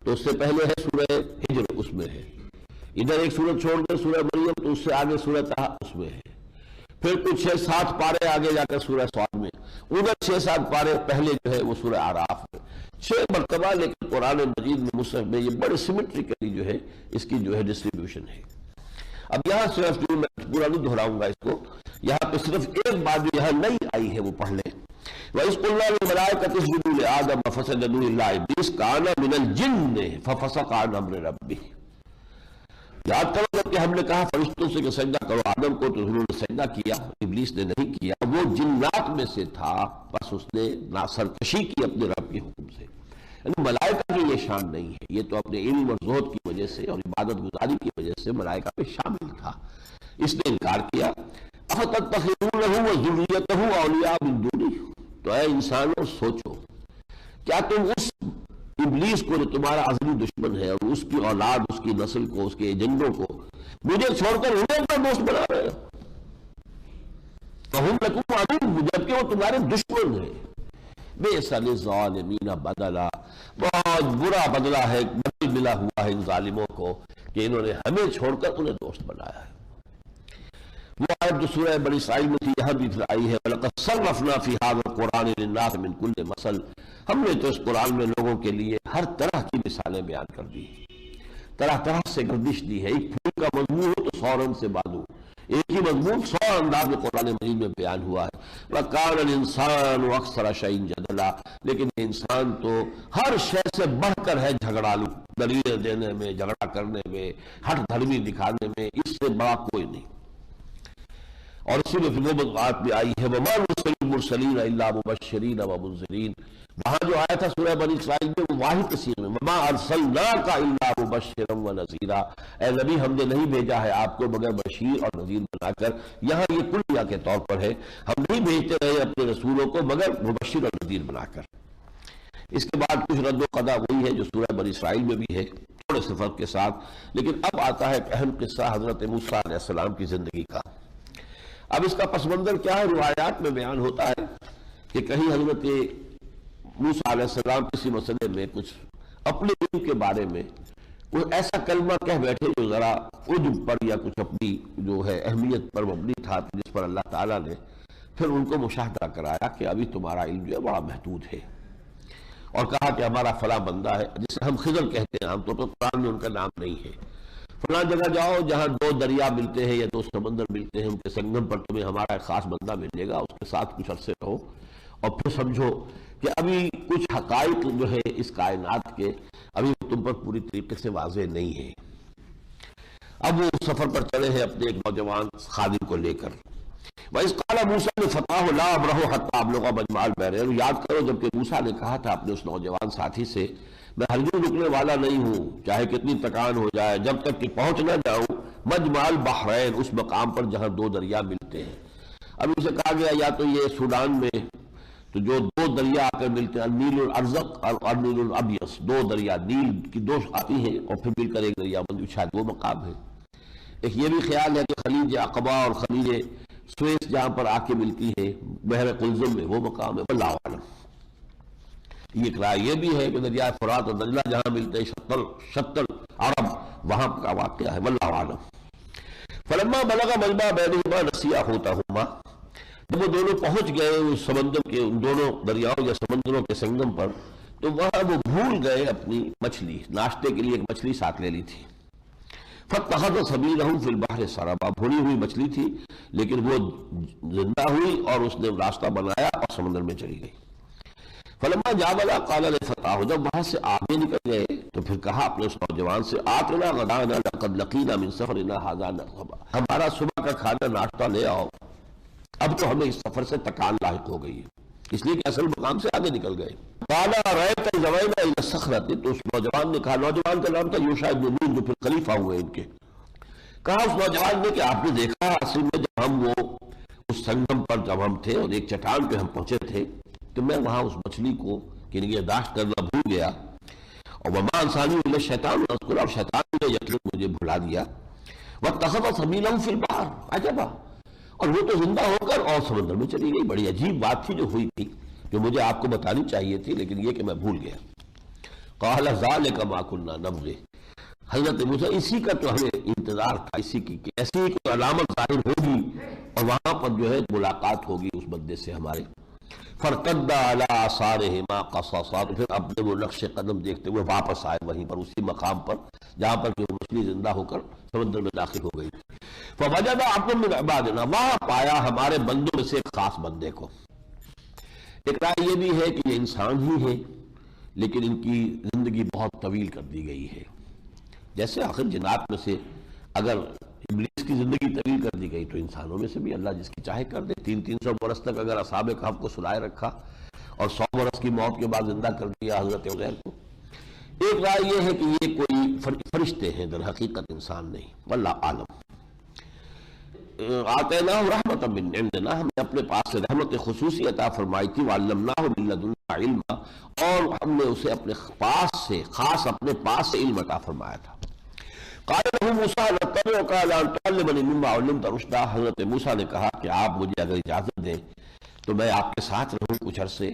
تو اس سے پہلے ہے سورہ ہجر، اس میں ہے. ادھر ایک سورت چھوڑ دیں سورہ مریم، تو اس سے آگے سورہ طہ اس میں ہے. پھر کچھ 6-7 پارے آگے جا کر سورہ صاد میں، ادھر 6-7 پارے پہلے جو ہے وہ سورہ اعراف میں. 6 مرتبہ، لیکن قرآن مجید میں مصحف میں یہ بڑے سیمیٹریکلی جو ہے اس کی جو ہے ڈسٹریبیوشن ہے. اب یہاں صرف جو میں پورا نہیں دہراؤں گا اس کو، یہاں پہ صرف ایک بات جو یہاں نئی آئی ہے وہ پڑھ لیں. وَإِذْ قُلْنَا لِلْمَلَائِكَةِ اسْجُدُوا لِآدَمَ فَسَجَدُوا إِلَّا إِبْلِيسَ كَانَ مِنَ الْجِنِّ فَفَسَقَ عَنْ أَمْرِ رَبِّهِ. یاد کرو جب کہ ہم نے کہا فرشتوں سے کہ سجدہ کرو آدم کو، تو انہوں نے سجدہ کیا، ابلیس نے نہیں کیا. وہ جنات میں سے تھا، بس اس نے سرکشی کی اپنے رب کے حکم سے. یعنی ملائکہ کی یہ شان نہیں ہے، یہ تو اپنے علم اور زہد کی وجہ سے اور عبادت گزاری کی وجہ سے ملائکہ میں شامل تھا، اس نے انکار کیا. أَفَتَتَّخِذُونَهُ وَذُرِّيَّتَهُ أَوْلِيَاءَ مِن دُونِي، تو اے انسانوں سوچو، کیا تم اس ابلیس کو جو تمہارا ازلی دشمن ہے اور اس کی اولاد، اس کی نسل کو، اس کے ایجنڈوں کو مجھے چھوڑ کر انہیں اپنا دوست بنا رہے ہو؟ فَهُمْ لَكُمْ عَدُوٌّ، جبکہ وہ تمہارے دشمن ہیں. بِئْسَ لِلظَّالِمِينَ بَدَلًا، بہت برا بدلہ ہے، بدل ملا ہوا ہے ان ظالموں کو کہ انہوں نے ہمیں چھوڑ کر انہیں دوست بنایا ہے. وہ آیت جو سورہ بنی اسرائیل میں تھی یہاں بھی پھر آئی ہے. وَلَقَدْ صَرَّفْنَا فِي هَذَا الْقُرْآنِ لِلنَّاسِ مِنْ كُلِّ مَثَلٍ، ہم نے تو اس قرآن میں لوگوں کے لیے ہر طرح کی مثالیں بیان کر دی، طرح طرح سے گردش دی ہے. ایک پھول کا مضمون ہو تو 100 رنگ سے بادو، ایک ہی مضمون 100 انداز میں قرآن مجید میں بیان ہوا ہے. وَكَانَ الْإِنسَانُ أَكْثَرَ شَيْءٍ جَدَلًا، لیکن انسان تو ہر شے سے بڑھ کر ہے جھگڑالو، دلیلیں دینے میں، جھگڑا کرنے میں، ہٹ دھرمی دکھانے میں، اس سے بڑا کوئی نہیں. اور اسی میں پھر وہ بات بھی آئی ہے وَمَا نُرْسِلُ الْمُرْسَلِينَ إِلَّا مُبَشِّرِينَ وَمُنذِرِينَ. وہاں جو آیا تھا سورہ بنی اسرائیل میں وہ واحد تفسیر میں وَمَا أَرْسَلْنَاكَ إِلَّا مُبَشِّرًا وَنَذِيرًا، اے نبی ہم نے نہیں بھیجا ہے آپ کو مگر بشیر اور نذیر بنا کر. یہاں یہ کلیہ کے طور پر ہے، ہم نہیں بھیجتے رہے اپنے رسولوں کو مگر مبشر اور نذیر بنا کر. اس کے بعد کچھ رد و قضا وہی ہے جو سورہ بنی اسرائیل میں بھی ہے، تھوڑے سے فرق کے ساتھ. لیکن اب آتا ہے ایک اہم قصہ حضرت موسیٰ علیہ السلام کی زندگی کا. اب اس کا پس منظر کیا ہے؟ روایات میں بیان ہوتا ہے کہ کہیں حضرت موسیٰ علیہ السلام کسی مسئلے میں کچھ اپنے علم کے بارے میں کوئی ایسا کلمہ کہہ بیٹھے جو ذرا عجب پر یا کچھ اپنی جو ہے اہمیت پر مبنی تھا، جس پر اللہ تعالیٰ نے پھر ان کو مشاہدہ کرایا کہ ابھی تمہارا علم جو ہے بڑا محدود ہے. اور کہا کہ ہمارا فلاں بندہ ہے جسے ہم خضر کہتے ہیں، عام طور پر قرآن میں ان کا نام نہیں ہے. فلاں جگہ جاؤ جہاں 2 دریا ملتے ہیں یا 2 سمندر ملتے ہیں، ان کے سنگم پر تمہیں ہمارا ایک خاص بندہ ملے گا، اس کے ساتھ کچھ عرصے رہو اور پھر سمجھو کہ ابھی کچھ حقائق جو ہے اس کائنات کے ابھی تم پر پوری طریقے سے واضح نہیں ہے. اب وہ سفر پر چلے ہیں اپنے ایک نوجوان خادم کو لے کر. وَإِذْ قَالَ مُوسَىٰ لِفَتَاهُ لَا أَبْرَحُ حَتَّىٰ أَبْلُغَ مَجْمَعَ الْبَحْرَيْنِ. یاد کرو جب کہ موسیٰ نے کہا تھا اپنے اس نوجوان ساتھی سے میں ہرگز رکنے والا نہیں ہوں چاہے کتنی تکان ہو جائے جب تک کہ پہنچ نہ جاؤں مجمع البحرین، اس مقام پر جہاں 2 دریا ملتے ہیں. اب اسے کہا گیا یا تو یہ سوڈان میں تو جو 2 دریا آ کر ملتے ہیں نیل الارزق اور نیل الابیض، 2 دریا نیل کی 2 آتی ہیں اور پھر مل کر ایک دریا بند، شاید وہ مقام ہے. ایک یہ بھی خیال ہے کہ خلیج عقبہ اور خلیج سویس جہاں پر آ کے ملتی ہے بحر قلزم میں، وہ مقام ہے، واللہ اعلم۔ یہ رائے یہ بھی ہے کہ دریائے فرات اور دجلہ جہاں ملتے ہیں شطر عرب، وہاں کا واقعہ ہے، واللہ اعلم۔ فلما بلغ مجمع بینہما نسیا حوتہما، جب وہ دونوں پہنچ گئے اس سمندر کے، ان دونوں دریاؤں یا سمندروں کے سنگم پر، تو وہاں وہ بھول گئے اپنی مچھلی، ناشتے کے لیے ایک مچھلی ساتھ لے لی تھی۔ فاتخذ سبیلہ فی البحر سربا، بھولی ہوئی مچھلی تھی لیکن وہ زندہ ہوئی اور اس نے راستہ بنایا اور سمندر میں چلی گئی۔ فلما جاوزا قال لفتاه، جب وہاں سے آگے نکل گئے تو پھر کہا اپنے اس نوجوان سے، آتنا غدانا لقد لقینا من سفرنا ھذا نصبا، ہمارا صبح کا کھانا ناشتہ لے آؤ، اب تو ہمیں اس سفر سے تکان لاحق ہو گئی ہے، اس لیے کہ اصل مقام سے آگے نکل گئے۔ قال رأيت زوینا الى الصخرة، تو اس نوجوان نے کہا، نوجوان کا نام تھا یوشع بن نون جو پھر خلیفہ ہوئے ان کے، کہا اس نوجوان نے کہ آپ نے دیکھا اصل میں جب ہم وہ اس سنگم پر جب ہم تھے اور ایک چٹان پہ ہم پہنچے تھے تو میں وہاں اس مچھلی کو کہ نگہداشت کرنا بھول گیا، اور وما انسانی الا الشیطان اذکر، اور شیطان نے یقین مجھے بھلا دیا، واتخذ سبیلہ فی البحر عجبا، اور وہ تو زندہ ہو کر اور سمندر میں چلی گئی۔ بڑی عجیب بات تھی جو ہوئی تھی، جو مجھے آپ کو بتانی چاہیے تھی لیکن یہ کہ میں بھول گیا۔ قال ذلک ما کنا نبغی، حضرت موسیٰ اسی کا تو ہمیں انتظار تھا، اسی کی کہ ایسی کوئی علامت ظاہر ہوگی اور وہاں پر جو ہے ملاقات ہوگی اس بندے سے ہمارے۔ فارتد علی آثارہما قصصا، تو پھر اپنے وہ نقش قدم دیکھتے ہوئے واپس آئے وہیں پر، اسی مقام پر جہاں پر کہ وہ مچھلی زندہ ہو کر سمندر میں داخل ہو گئی۔ فوجد عبدا من عبادنا، وہاں پایا ہمارے بندوں میں سے ایک خاص بندے کو۔ ایک رائے یہ بھی ہے کہ یہ انسان ہی ہے لیکن ان کی زندگی بہت طویل کر دی گئی ہے، جیسے آخر جنات میں سے اگر ابلیس کی زندگی طویل کر دی گئی تو انسانوں میں سے بھی اللہ جس کی چاہے کر دے۔ 300 برس تک اگر اصحاب کہف کو سلائے رکھا اور 100 برس کی موت کے بعد زندہ کر دیا حضرت عزیر کو۔ ایک رائے یہ ہے کہ یہ کوئی فرشتے ہیں، در حقیقت انسان نہیں، واللہ عالم۔ آتیناہ رحمۃ من عندنا، ہم نے اپنے پاس سے رحمت خصوصی عطا فرمائی تھی، وعلمناہ من لدنا علما، اور ہم نے اسے اپنے پاس سے، خاص اپنے پاس سے علم عطا فرمایا تھا۔ قال له موسیٰ نتبعک علی ان تعلمنی مما علمت رشدا، حضرت موسیٰ نے کہا کہ آپ مجھے اگر اجازت دیں تو میں آپ کے ساتھ رہوں کچھ عرصے،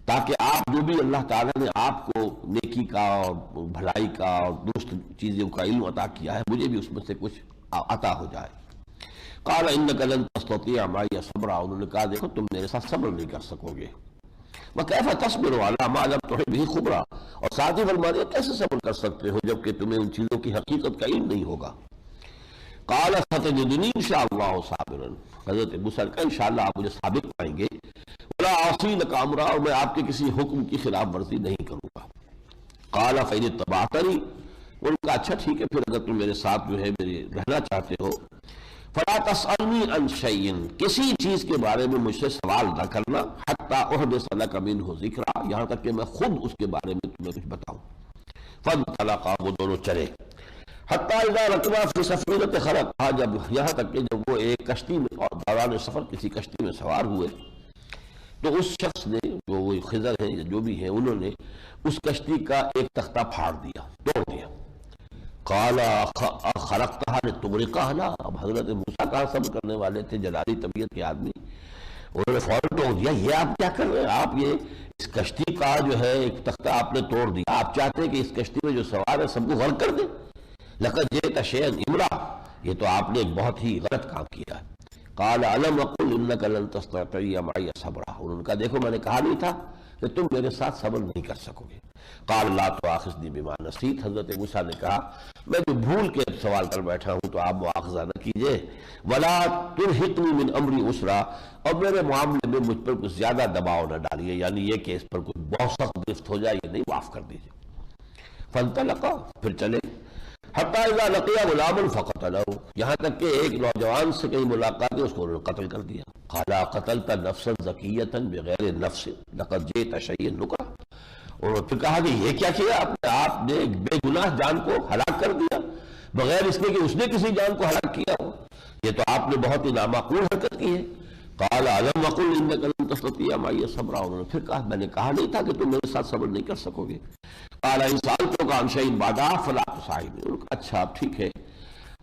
تاکہ آپ جو بھی اللہ تعالیٰ نے آپ کو نیکی کا اور بھلائی کا اور درست چیزوں کا علم عطا کیا ہے مجھے بھی اس میں سے کچھ عطا ہو جائے۔ قال انک لن تستطیع معی صبرا، انہوں نے کہا دیکھو تم میرے ساتھ صبر نہیں کر سکو گے۔ وَكَيْفَ تَصْبِرُ عَلَىٰ مَا لَمْ تُحِطْ بِهِ خُبْرًا، اور ساتھ ہی فرما دیا کیسے صبر کر سکتے ہو جبکہ تمہیں ان چیزوں کی حقیقت کا علم نہیں ہوگا۔ قَالَ سَتَجِدُنِي إِن شَاءَ اللَّهُ صَابِرًا، حضرت موسیٰ نے کہا انشاءاللہ آپ مجھے ثابت پائیں گے، وَلَا عَصِي لَكَ أَمْرًا، اور میں آپ کے کسی حکم کی خلاف ورزی نہیں کروں گا۔ قَالَ فَإِنِ اتَّبَعْتَنِي، انہوں نے کہا اچھا ٹھیک ہے پھر اگر تم میرے ساتھ جو ہے میرے رہنا چاہتے ہو، فَلَا تَسْأَلْنِي عَنْ شَيْءٍ، کسی چیز کے بارے میں مجھ سے سوال نہ کرنا، حَتَّىٰ أُحْدِثَ لَكَ مِنْهُ ذِكْرًا، یہاں تک کہ میں خود اس کے بارے میں تمہیں کچھ بتاؤں۔ فَانْطَلَقَا، وہ دونوں چلے، حَتَّىٰ إِذَا رَكِبَا فِي سَفِينَةٍ خَرَقَهَا، جب یہاں تک کہ جب وہ ایک کشتی میں اور دوران سفر کسی کشتی میں سوار ہوئے تو اس شخص نے، جو وہ خضر ہیں یا جو بھی ہیں، انہوں نے اس کشتی کا ایک تختہ پھاڑ دیا، توڑ دیا۔ قال خرقتها لتغرقها، لا، اب حضرت موسیٰ کہاں صبر کرنے والے تھے، جلالی طبیعت کے آدمی، انہوں نے فوراً توڑ دیا۔ یہ آپ کیا کر رہے ہیں، آپ یہ اس کشتی کا جو ہے ایک تختہ آپ نے توڑ دیا، آپ چاہتے ہیں کہ اس کشتی میں جو سوار ہے سب کو غرق کر دیں؟ لقد جئت شيئا امرا، یہ تو آپ نے ایک بہت ہی غلط کام کیا ہے۔ قال الم اقل انك لن تستطيع معي صبرا، انہوں نے کہا دیکھو میں نے کہا نہیں تھا کہ تم میرے ساتھ صبر نہیں کر سکو گے۔ قال لا تؤاخذني بما نسيت، حضرت موسیٰ نے کہا میں جو بھول کے سوال کر بیٹھا ہوں تو آپ مؤاخذہ نہ کیجئے، ولا ترهقني من امری عسرا، اور میرے معاملے میں مجھ پر کچھ زیادہ دباؤ نہ ڈالیے، یعنی یہ کہ اس پر کچھ بہت سخت گرفت ہو جائے، یہ نہیں، معاف کر دیجئے۔ فانطلقا، پھر چلے، حتیٰ اذا لقیا غلاما فقتلہ، یہاں تک کہ ایک نوجوان سے کہیں ملاقات ہے، اس کو انہوں نے قتل کر دیا۔ قال قتلت نفسا زکیۃ بغیر نفس لقد جئت شیئا نکرا، اور پھر کہا کہ یہ کیا کیا آپ نے ایک بے گناہ جان کو ہلاک کر دیا بغیر اس نے کہ اس نے کسی جان کو ہلاک کیا ہو، یہ تو آپ نے بہت ہی نامعقول حرکت کی ہے۔ قال الم اقل انک لن تستطيع معي صبرا، انہوں نے پھر کہا میں نے کہا نہیں تھا کہ تم میرے ساتھ صبر نہیں کر سکو گے۔ قال ان سألتك عن شيء بعدها فلا تصاحبني، اچھا ٹھیک ہے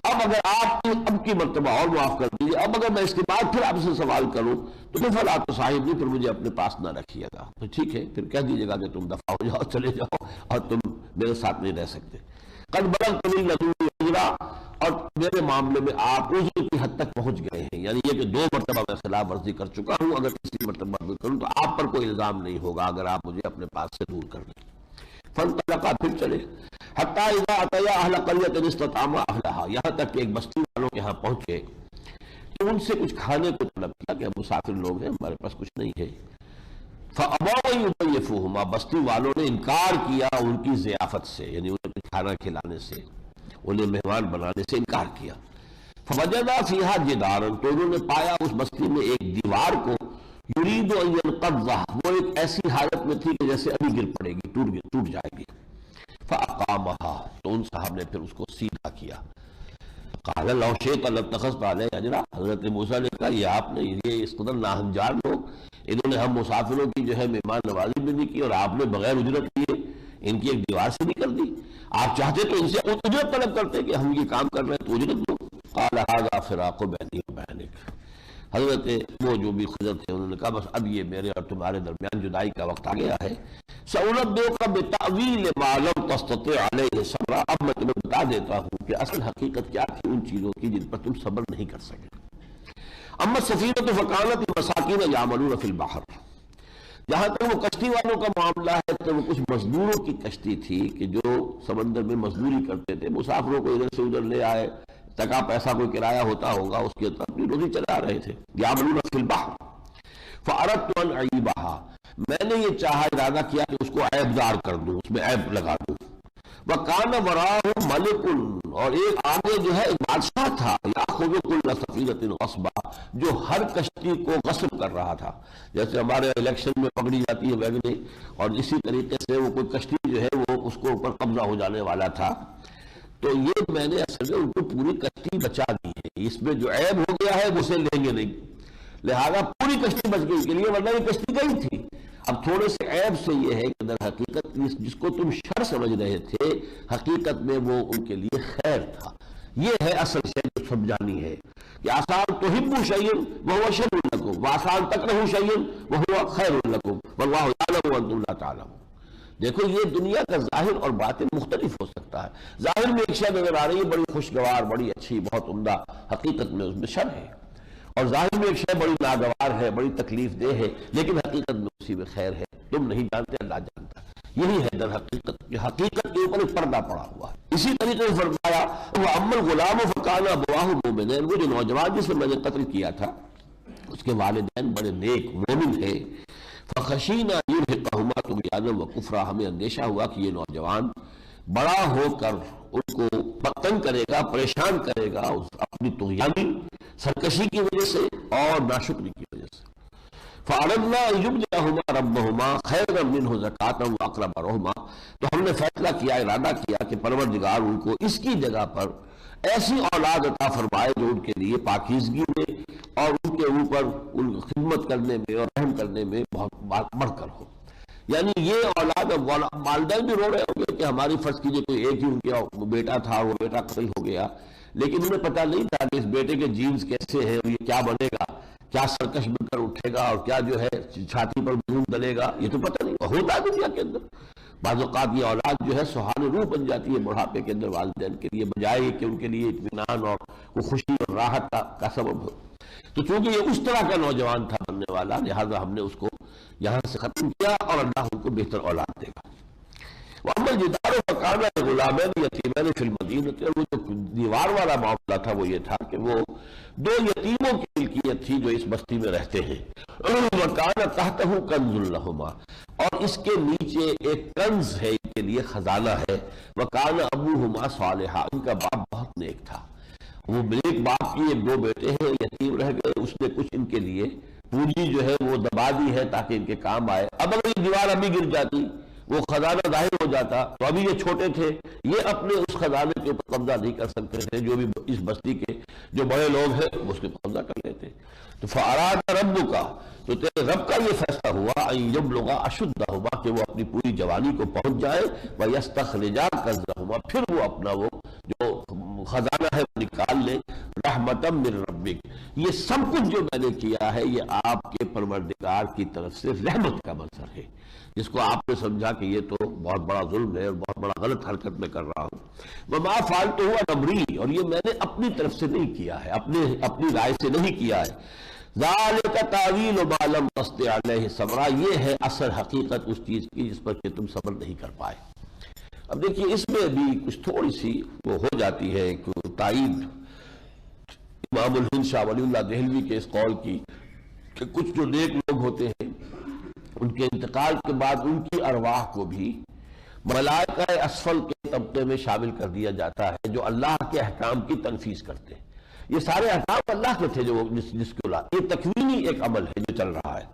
اب اگر آپ اب کی مرتبہ اور معاف کر دیجیے، اب اگر میں اس کے بعد پھر آپ سے سوال کروں تو پھر فلا تو صاحب نہیں، پھر مجھے اپنے پاس نہ رکھیے گا. تو ٹھیک ہے، پھر کہہ دیجیے گا کہ تم دفع ہو جاؤ، چلے جاؤ، اور تم میرے ساتھ نہیں رہ سکتے. قد بلغت من لدنی عذرا، اور میرے معاملے میں آپ عذر کی حد تک پہنچ گئے ہیں، یعنی یہ کہ 2 مرتبہ میں خلاف ورزی کر چکا ہوں، اگر تیسری مرتبہ بھی کروں تو آپ پر کوئی الزام نہیں ہوگا اگر آپ مجھے اپنے پاس سے دور کر دیں. فانطلقا، پھر چلے، حتی اذا اتیا اہل قریۃ استطعما اہلہا، یہاں تک کہ ایک بستی والوں کے یہاں پہنچے تو ان سے کچھ کھانے کو طلب کیا کہ ہم مسافر لوگ ہیں، ہمارے پاس کچھ نہیں ہے. فابوا ان یضیفوہما، بستی والوں نے انکار کیا ان کی ضیافت سے، یعنی انہیں کھانا کھلانے سے، انہیں مہمان بنانے سے انکار کیا. فوجدا فیہا جدارا، تو انہوں نے پایا اس بستی میں ایک دیوار کو، یرید ان ینقضہ، وہ ایک ایسی حالت میں تھی کہ جیسے ابھی گر پڑے گی، ٹوٹ جائے گی. فاقامہا، تو ان صاحب نے پھر اس کو سیدھا کیا. قال لو شئت لاتخذت علیہ اجرا، حضرت موسیٰ نے کہا یہ آپ نے، یہ اس قدر ناہنجار لوگ، انہوں نے ہم مسافروں کی جو ہے مہمان نوازی بھی نہیں کی اور آپ نے بغیر اجرت کیے ان کی ایک دیوار سے نہیں کر دی. آپ چاہتے تو ان سے اجرت طلب کرتے کہ ہم یہ کام کر رہے ہیں تو اجرت دو. قال ھذا فراق بینی وبینک، حضرت وہ جو بھی خضر تھے انہوں نے کہا بس اب یہ میرے اور تمہارے درمیان جدائی کا وقت آ گیا ہے. سأنبئک بتأویل ما لم تستطع علیہ صبرا، اب میں تمہیں بتا دیتا ہوں کہ اصل حقیقت کیا تھی ان چیزوں کی جن پر تم صبر نہیں کر سکے. اما السفینۃ فکانت مساکین یعملون فی البحر، جہاں تک وہ کشتی والوں کا معاملہ ہے تو وہ کچھ مزدوروں کی کشتی تھی کہ جو سمندر میں مزدوری کرتے تھے، مسافروں کو ادھر سے ادھر لے آئے، تکا پیسہ کوئی کرایہ ہوتا ہوگا اس کے اپنی روزی چلا رہے تھے. یعملون فی البحر فاردت ان اعیبھا، میں نے یہ چاہا، ارادہ کیا کہ اس کو عیب دار کر دوں، اس میں عیب لگا دوں. وَكَانَ وَرَاهُ مَلِكٌ، اور ایک آگے جو ہے ایک بادشاہ تھا، يَأْخُذُ كُلَّ سَفِينَةٍ غَصْبًا، جو ہر کشتی کو غصب کر رہا تھا. جیسے ہمارے الیکشن میں پکڑی جاتی ہے ویگنیں، اور اسی طریقے سے وہ کوئی کشتی جو ہے وہ اس کو اوپر قبضہ ہو جانے والا تھا. تو یہ میں نے اصل میں ان کو پوری کشتی بچا دی ہے، اس میں جو عیب ہو گیا ہے وہ اسے لیں گے نہیں، لہذا پوری کشتی بچ گئی کے لیے، ورنہ یہ کشتی گئی تھی. اب تھوڑے سے عیب سے یہ ہے کہ در حقیقت جس کو تم شر سمجھ رہے تھے حقیقت میں وہ ان کے لیے خیر تھا. یہ ہے اصل شے جو سمجھانی ہے کہ آسان تحبوا شیئا وہو شر لکم وآسان تکرہوا شیئا وہو خیر لکم واللہ یعلم وانتم لا تعلمون. دیکھو یہ دنیا کا ظاہر اور باطن مختلف ہو سکتا ہے. ظاہر میں ایک شے نظر آ رہی ہے بڑی خوشگوار، بڑی اچھی، بہت عمدہ، حقیقت میں اس میں شر ہے. اور ظاہر میں ایک شے بڑی ناگوار ہے، بڑی تکلیف دہ ہے، لیکن حقیقت میں اسی میں خیر ہے. تم نہیں جانتے، اللہ جانتا. یہی ہے در حقیقت کہ حقیقت کے اوپر ایک پردہ پڑا ہوا ہے. اسی طریقے سے فرمایا وَأَمَّا الْغُلَامُ فَكَانَ أَبَوَاهُ مُؤْمِنَيْنِ، وہ جو نوجوان جسے میں نے قتل کیا تھا اس کے والدین بڑے نیک مومن تھے. فَخَشِينَا يُرْهِقَهُمَا طُغْيَانًا وَكُفْرًا، ہمیں اندیشہ ہوا کہ یہ نوجوان بڑا ہو کر ان کو تنگ کرے گا، پریشان کرے گا اپنی طغیانی سرکشی کی وجہ سے اور ناشکری کی وجہ سے. فَأَرَدْنَا أَن يُبْدِلَهُمَا رَبُّهُمَا خَيْرًا مِّنْهُ زَكَاةً وَأَقْرَبَ رُحْمًا، تو ہم نے فیصلہ کیا، ارادہ کیا کہ پروردگار ان کو اس کی جگہ پر ایسی اولاد عطا فرمائے جو ان کے لیے پاکیزگی میں اور ان کے اوپر ان کی خدمت کرنے میں اور رحم کرنے میں بہت بڑھ کر ہو. یعنی یہ اولاد، والدین بھی رو رہے ہوں گے کہ ہماری فرض کیجئے کوئی ایک ہی ان کے بیٹا تھا، وہ بیٹا قتل ہو گیا، لیکن انہیں پتہ نہیں تھا کہ اس بیٹے کے جینز کیسے ہیں اور یہ کیا بنے گا، کیا سرکش بن کر اٹھے گا اور کیا جو ہے چھاتی پر بھون ڈلے گا، یہ تو پتہ نہیں. ہوتا ہے دنیا کے اندر بعض اوقات یہ اولاد جو ہے سہان روح بن جاتی ہے بڑھاپے کے اندر والدین کے لیے، بجائے کہ ان کے لیے اطمینان اور خوشی اور راحت کا سبب ہو. تو چونکہ یہ اس طرح کا نوجوان تھا بننے والا، لہذا ہم نے اس کو یہاں سے ختم کیا اور اللہ ان کو بہتر اولاد دے گا. وَأَمَّا الْجِدَارُ فَكَانَ لِغُلَامَيْنِ يَتِيمَيْنِ فِي الْمَدِينَةِ، وہ جو دیوار والا معاملہ تھا وہ یہ تھا کہ وہ 2 یتیموں کی ملکیت تھی جو اس بستی میں رہتے ہیں. وَكَانَ تَحْتَهُ كَنْزٌ لَهُمَا، اور اس کے نیچے ایک کنز ہے، ان کے لیے خزانہ ہے. وَكَانَ أَبُوهُمَا صَالِحًا، ان کا باپ بہت نیک تھا. وہ نیک باپ کی 2 بیٹے ہیں، یتیم رہ گئے، اس نے کچھ ان کے لیے پونجی جو ہے وہ دبا دی ہے تاکہ ان کے کام آئے. اب اگر یہ دیوار ابھی گر جاتی، وہ خزانہ ظاہر ہو جاتا، تو ابھی یہ چھوٹے تھے، یہ اپنے اس خزانے کے اوپر قبضہ نہیں کر سکتے تھے. جو بھی اس بستی کے جو بڑے لوگ ہیں وہ اس کے قبضہ کر لیتے. تو فَأَرَادَ رَبُّكَ، تو تیرے رب کا یہ فیصلہ ہوا أَن يَبْلُغَ أَشُدَّهُمَا، کہ وہ اپنی پوری جوانی کو پہنچ جائے. وَيَسْتَخْرِجَا كَنزَهُمَا، پھر وہ اپنا وہ جو خزانہ ہے وہ نکال لے. رحمتم من ربک، یہ سب کچھ جو میں نے کیا ہے یہ آپ کے پروردگار کی طرف سے رحمت کا منظر ہے، جس کو آپ نے سمجھا کہ یہ تو بہت بڑا ظلم ہے اور بہت بڑا غلط حرکت میں کر رہا ہوں. وما فعلتہ عن امری، اور یہ میں نے اپنی طرف سے نہیں کیا ہے، اپنی رائے سے نہیں کیا ہے. ذالک تعویل ما لم تستطع علیہ صبرا، یہ ہے اصل حقیقت اس چیز کی جس پر کہ تم صبر نہیں کر پائے. اب دیکھیے اس میں بھی کچھ تھوڑی سی وہ ہو جاتی ہے کہ تائید امام الہند شاہ ولی اللہ دہلوی کے اس قول کی کہ کچھ جو نیک لوگ ہوتے ہیں ان کے انتقال کے بعد ان کی ارواح کو بھی ملائکہ اسفل کے طبقے میں شامل کر دیا جاتا ہے، جو اللہ کے احکام کی تنفیذ کرتے ہیں. یہ سارے احکام اللہ کے تھے جو جس کے اللہ، یہ تکوینی ایک عمل ہے جو چل رہا ہے،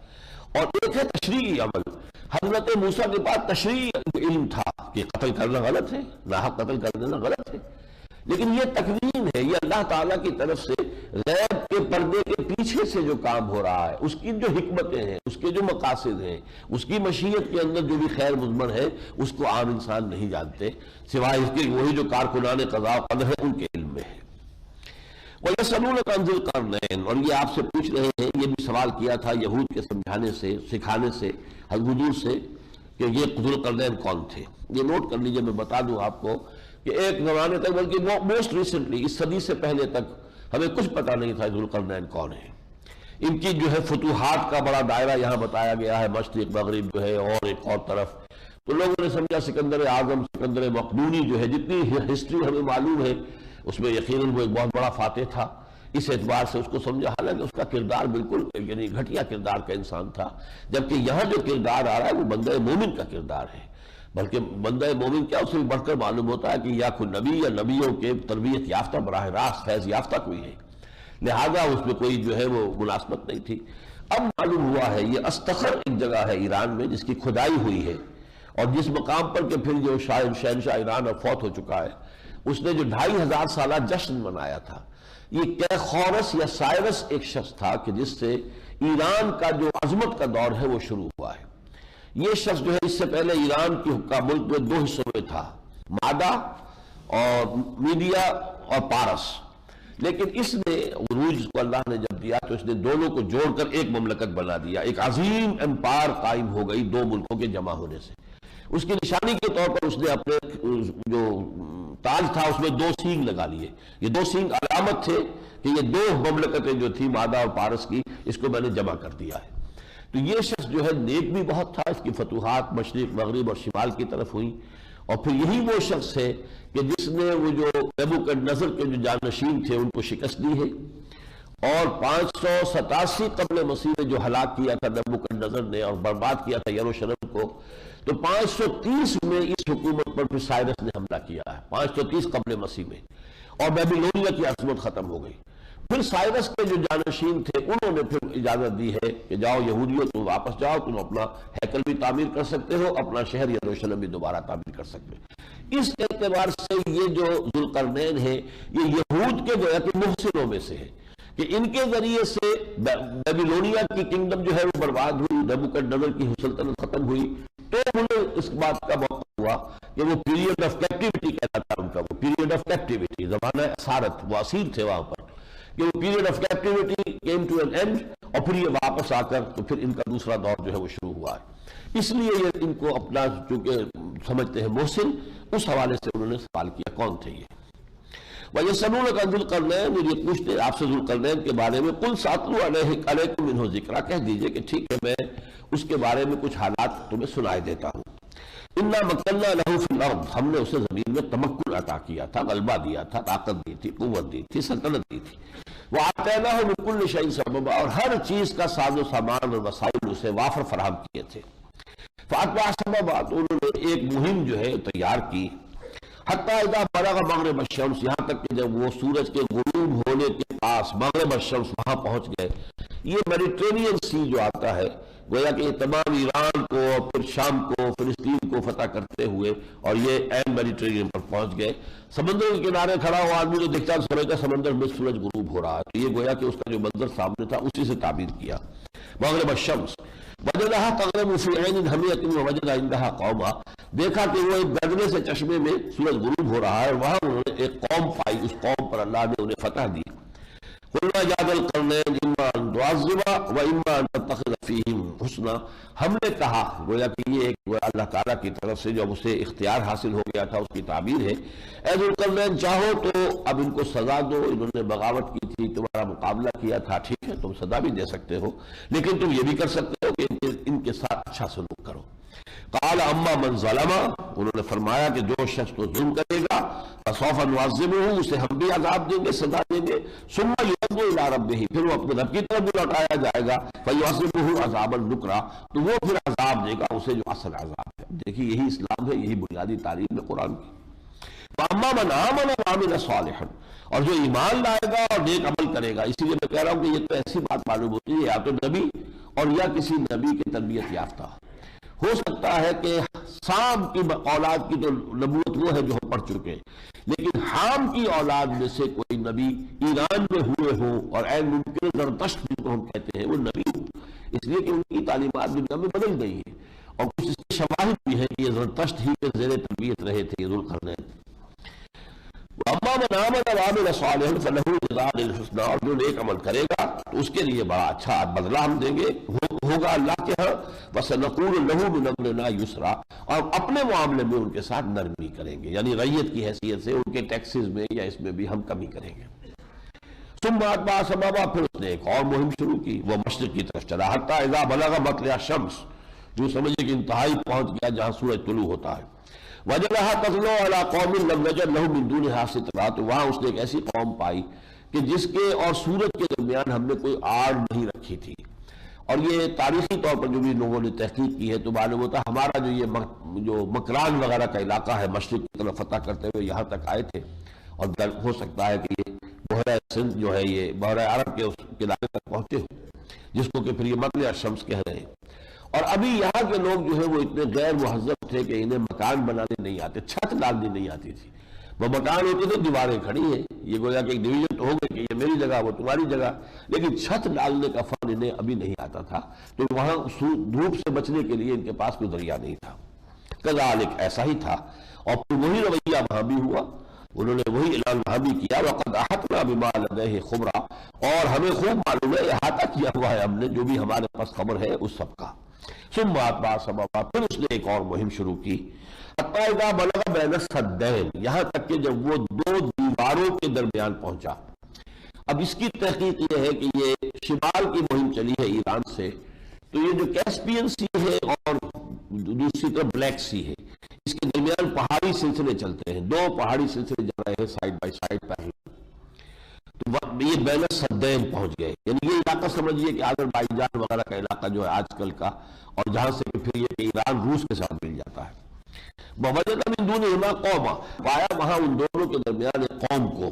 اور ایک ہے تشریعی عمل. حضرت موسیٰ کے پاس تشریعی علم تھا کہ قتل کرنا غلط ہے، ناحق قتل کر دینا غلط ہے، لیکن یہ تکوین ہے، یہ اللہ تعالیٰ کی طرف سے غیب کے پردے کے پیچھے سے جو کام ہو رہا ہے، اس کی جو حکمتیں ہیں، اس کے جو مقاصد ہیں، اس کی مشیت کے اندر جو بھی خیر مضمر ہے، اس کو عام انسان نہیں جانتے سوائے اس کے وہی جو کارکنان قضاء و قدر ہے ان کے علم میں ہے. وَيَسْأَلُونَكَ عَنِ ذِي الْقَرْنَيْنِ، اور یہ آپ سے پوچھ رہے ہیں، یہ بھی سوال کیا تھا یہود کے سمجھانے سے، سکھانے سے، حضور سے کہ یہ ذو القرنین کون تھے. یہ نوٹ کر لیجئے، میں بتا دوں آپ کو کہ ایک زمانے تک، بلکہ موسٹ ریسنٹلی اس صدی سے پہلے تک ہمیں کچھ پتہ نہیں تھا ذو القرنین کون ہے. ان کی جو ہے فتوحات کا بڑا دائرہ یہاں بتایا گیا ہے، مشرق مغرب جو ہے اور ایک اور طرف. تو لوگوں نے سمجھا سکندر اعظم، سکندر مقدونی جو ہے، جتنی ہسٹری ہمیں معلوم ہے اس میں یقیناً وہ ایک بہت بڑا فاتح تھا، اس اعتبار سے اس کو سمجھا، حالانکہ اس کا کردار بالکل یعنی گھٹیا کردار کا انسان تھا. جبکہ یہاں جو کردار آ رہا ہے وہ بندہ مومن کا کردار ہے، بلکہ بندہ مومن کیا، اس سے بڑھ کر معلوم ہوتا ہے کہ یا کوئی نبی یا نبیوں کے تربیت یافتہ براہ راست فیض یافتہ کوئی ہے، لہذا اس میں کوئی جو ہے وہ مناسبت نہیں تھی. اب معلوم ہوا ہے یہ استخر ایک جگہ ہے ایران میں جس کی کھدائی ہوئی ہے، اور جس مقام پر کہ پھر جو شہنشاہ ایران اب فوت ہو چکا ہے، اس نے جو 2500 سالہ جشن منایا تھا، یہ کیخورس یا سائرس ایک شخص تھا کہ جس سے ایران کا جو عظمت کا دور ہے وہ شروع ہوا ہے. یہ شخص جو ہے اس سے پہلے ایران کا ملک میں 2 حصوں میں تھا، مادہ اور میڈیا اور پارس، لیکن اس نے عروج کو اللہ نے جب دیا تو اس نے دونوں کو جوڑ کر ایک مملکت بنا دیا، ایک عظیم امپائر قائم ہو گئی 2 ملکوں کے جمع ہونے سے. اس کی نشانی کے طور پر اس نے اپنے جو تاج تھا اس میں 2 سینگ لگا لیے. یہ 2 سینگ علامت تھے کہ یہ 2 مملکتیں جو تھی مادہ اور پارس کی، اس کو میں نے جمع کر دیا ہے. تو یہ شخص جو ہے نیک بھی بہت تھا، اس کی فتوحات مشرق مغرب اور شمال کی طرف ہوئی، اور پھر یہی وہ شخص ہے کہ جس نے وہ جو نبوکدنضر کے جو جانشین تھے ان کو شکست دی ہے، اور 587 قبل مسیح میں جو ہلاک کیا تھا نبوکدنضر نے اور برباد کیا تھا یروشلم کو، تو 530 میں اس حکومت پر پھر سائرس نے حملہ کیا ہے، 530 قبل مسیح میں، اور بیبیلونیا کی عظمت ختم ہو گئی. پھر سائرس کے جو جانشین تھے انہوں نے پھر اجازت دی ہے کہ جاؤ یہودیوں تم واپس جاؤ، تم اپنا ہیکل بھی تعمیر کر سکتے ہو، اپنا شہر یروشلم بھی دوبارہ تعمیر کر سکتے ہو. اس اعتبار سے یہ جو ذو القرنین ہے یہ یہود کے گویا کہ محسنوں میں سے ہے کہ ان کے ذریعے سے بیبیلونیا کی کنگڈم جو ہے وہ برباد ہوئی، نبوکدنضر کی سلطنت ختم ہوئی. تو انہیں اس بات کا موقع ہوا کہ وہ پیریڈ آف کیپٹیوٹی کہلاتا ان کا، وہ پیریڈ آف کیپٹیوٹی، زمانہ اسارت، وہ اسیر تھے وہاں پر، کہ وہ period of captivity came to an end, اور پھر یہ واپس آ کر تو پھر ان کا دوسرا دور جو ہے وہ شروع ہوا ہے. اس لیے یہ ان کو اپنا چونکہ سمجھتے ہیں محسن، اس حوالے سے انہوں نے سوال کیا کون تھے یہ. وَيَسْأَلُونَكَ عَنِ ذِي الْقَرْنَيْنِ، اور یہ پوچھتے آپ سے ذو القرنین کے بارے میں، قُلْ سَأَتْلُو عَلَيْكُم مِّنْهُ ذِكْرًا، کہہ دیجئے کہ ٹھیک ہے میں اس کے بارے میں کچھ حالات تمہیں سنائے دیتا ہوں. اِنَّا مَكَّنَّا لَهُ فِي الْأَرْضِ، ہم نے اسے زمین میں تمکن عطا کیا تھا، غلبہ دیا تھا، طاقت دی تھی، قوت دی تھی، سلطنت دی تھی. وَآتَيْنَاهُ مِن كُلِّ شَيْءٍ سَبَبًا، اور ہر چیز کا ساز و سامان اور وسائل اسے وافر فراہم کیے تھے. فَأَتْبَعَ سَبَبًا، انہوں نے ایک مہم جو ہے تیار کی، حتیٰ اذا بلغ مغرب الشمس، یہاں تک کہ جب وہ سورج کے غروب ہونے کے پاس مغرب الشمس وہاں پہنچ گئے. یہ میڈیٹرینین سی جو آتا ہے گویا کہ یہ تمام ایران کو اور پھر شام کو فلسطین کو فتح کرتے ہوئے اور یہ این میڈیٹرینین پر پہنچ گئے. سمندر کے کنارے کھڑا ہوا آدمی جو دیکھتا سورج کا سمندر میں سورج غروب ہو رہا ہے، تو یہ گویا کہ اس کا جو منظر سامنے تھا اسی سے تعبیر کیا. مغرب الشمس وجدہا تغرب فی عین حمیۃ ووجد عندہا قوما، دیکھا کہ وہ ایک گرجنے سے چشمے میں سورج غروب ہو رہا ہے، اور وہاں انہوں نے ایک قوم پائی، اس قوم پر اللہ نے انہیں فتح دی۔ قلنا یا ذا القرنین اما ان تعذب و اما ان تتخذ فیہم حسنا، ہم نے کہا، گویا کہ یہ ایک اللہ تعالیٰ کی طرف سے جب اسے اختیار حاصل ہو گیا تھا اس کی تعبیر ہے، اے ذو القرنین چاہو تو اب ان کو سزا دو، انہوں نے بغاوت کی تھی، تمہارا مقابلہ کیا تھا، ٹھیک ہے تم سزا بھی دے سکتے ہو، لیکن تم یہ بھی کر سکتے ہو کہ ان کے ساتھ اچھا سلوک کرو۔ قال اما من ظلم، انہوں نے فرمایا کہ جو شخص تو ظلم کرے گا فسوف نعذبہ، اسے ہم بھی عذاب دیں گے، سزا دیں گے، ثم یرد الی ربہ، پھر وہ اپنے رب کی طرف بھی لوٹایا جائے گا، فیعذبہ عذابا نکرا، تو وہ پھر عذاب دے گا اسے جو اصل عذاب ہے۔ دیکھیے یہی اسلام ہے، یہی بنیادی تعلیم ہے قرآن کی۔ فاما من آمن وعمل صالحا، اور جو ایمان لائے گا اور نیک عمل کرے گا، اسی لیے میں کہہ رہا ہوں کہ یہ تو ایسی بات معلوم ہوتی ہے یا تو نبی اور یا کسی نبی کی تربیت یافتہ۔ ہو سکتا ہے کہ سام کی اولاد کی تو نبوت وہ ہے جو ہم پڑھ چکے ہیں، لیکن حام کی اولاد میں سے کوئی نبی ایران میں ہوئے ہوں، اور عین ممکن زرتشت جن کو ہم کہتے ہیں وہ نبی ہوں، اس لیے کہ ان کی تعلیمات دنیا میں بدل گئی ہیں، اور کچھ اس کے شواہد بھی ہیں کہ یہ زرتشت ہی کے زیر تربیت رہے تھے ذو القرنین۔ اما من آمن وعمل صالحا فلہ جزاء الحسنی، اور جو نیک عمل کرے گا تو اس کے لیے بڑا اچھا بدلہ ہم دیں گے، ہوگا اللہ کے ہاں، وسنقول لہ من امرنا یسرا، اور اپنے معاملے میں ان کے ساتھ نرمی کریں گے، یعنی ریت کی حیثیت سے ان کے ٹیکسز میں یا اس میں بھی ہم کمی کریں گے۔ ثم اتبع سببا، پھر اس نے ایک اور مہم شروع کی، وہ مشرق کی طرف چلا، حتی اذا بلغ مطلع الشمس، جو سمجھے کہ انتہائی پہنچ گیا جہاں سورج طلوع ہوتا ہے، وجدہا تطلع علی قوم لم نجد لہم من دونہا سترا، تو وہاں اس نے ایک ایسی قوم پائی کہ جس کے اور سورج کے درمیان ہم نے کوئی آڑ نہیں رکھی تھی۔ اور یہ تاریخی طور پر جو بھی لوگوں نے تحقیق کی ہے تو معلوم ہوتا ہے ہمارا جو مکران وغیرہ کا علاقہ ہے، مشرق کی طرف فتح کرتے ہوئے یہاں تک آئے تھے، اور ہو سکتا ہے کہ یہ بحیرہ سندھ جو ہے یہ بحیرہ عرب کے اس علاقے تک پہنچے ہو، جس کو کہ پھر یہ مطلع الشمس کہہ رہے ہیں۔ اور ابھی یہاں کے لوگ جو ہے وہ اتنے غیر مہذب تھے کہ انہیں مکان بنانے نہیں آتے، چھت ڈالنی نہیں آتی تھی، وہ مکان ہوتے تھے دیواریں کھڑی ہیں، یہ گویا کہ ایک ڈویژن تو ہو گئی کہ یہ میری جگہ وہ تمہاری جگہ، لیکن چھت ڈالنے کا فن انہیں ابھی نہیں آتا تھا، تو وہاں دھوپ سے بچنے کے لیے ان کے پاس کوئی ذریعہ نہیں تھا۔ کذالک، ایسا ہی تھا، اور پھر وہی رویہ وہاں بھی ہوا، انہوں نے وہی اعلان وہاں بھی کیا، وقد احطنا بما لدیہ خبرا، اور ہمیں خوب معلوم ہے، احاطہ کیا ہوا ہے ہم نے جو بھی ہمارے پاس خبر ہے اس سب کا۔ ثم اتبع سببا، پھر اس نے ایک اور مہم شروع کی، حتی اذا بلغ بین السدین، یہاں تک کہ جب وہ دو دیواروں کے درمیان پہنچا۔ اب اس کی تحقیق یہ ہے کہ یہ شمال کی مہم چلی ہے ایران سے، تو یہ جو کیسپین سی ہے اور دوسری طرف بلیک سی ہے، اس کے درمیان پہاڑی سلسلے چلتے ہیں، دو پہاڑی سلسلے جا رہے ہیں سائڈ بائی سائڈ پہ، تو یہ بین السدین پہنچ گئے، یعنی یہ علاقہ سمجھیے کہ آذربائیجان وغیرہ کا علاقہ جو ہے آج کل کا، اور جہاں سے پھر یہ کہ ایران روس کے ساتھ مل جاتا ہے۔ وَوَجَدَ مِن دُونِهِمَا قَوْمًا، پایا وہاں ان دونوں کے درمیان ایک قوم کو،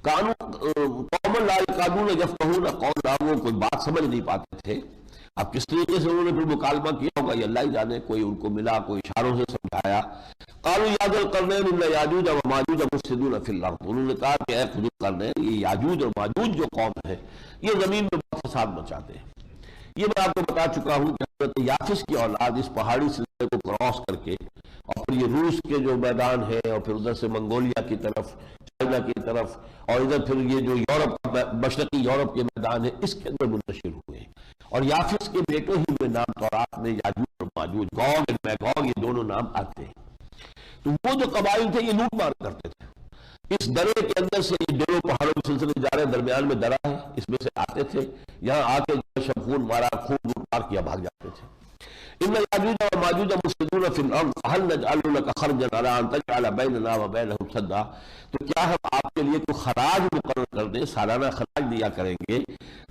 قوم لا يكادون يفقهون قولا، وہ کوئی بات سمجھ نہیں پاتے تھے۔ اب کس طریقے سے انہوں نے پھر مکالمہ کیا ہوگا یہ اللہ ہی جانے، کوئی ان کو ملا، کوئی اشاروں سے سمجھایا۔ قالوا یا ذا القرنین ان یاجوج وماجوج مفسدون فی الارض، انہوں نے کہا کہ اے ذو القرنین، یہ یاجوج اور ماجوج جو قوم ہے یہ زمین میں بہت فساد مچاتے ہیں۔ یہ میں آپ کو بتا چکا ہوں کہ حضرت یافس کی اولاد اس پہاڑی سلسلے کو کراس کر کے، اور پھر یہ روس کے جو میدان ہے، اور پھر ادھر سے منگولیا کی طرف، چائنا کی طرف، اور ادھر پھر یہ جو یورپ، مشرقی یورپ کے میدان ہے، اس کے اندر منتشر ہوئے ہیں۔ اور یافس کے بیٹوں ہی میں نام تورات میں یاجوج اور ماجوج، گوگ اور میگوگ، یہ دونوں نام آتے ہیں۔ تو وہ جو قبائل تھے یہ لوٹ مار کرتے تھے، اس درے کے اندر سے یہ دونوں پہاڑوں کے سلسلے جا رہے ہیں، درمیان میں درا ہے، اس میں سے آتے تھے، یہاں آ کے شب خون مارا، خون لوٹ مار کیا، بھاگ جاتے تھے۔ ان یاجوج و ماجوج مفسدون فی الارض فهل نجعل لك خرجا على ان تجعل بیننا وبینهم سدا، تو کیا ہم آپ کے لیے کوئی خراج مقرر کر دیں، سالانہ خراج دیا کریں گے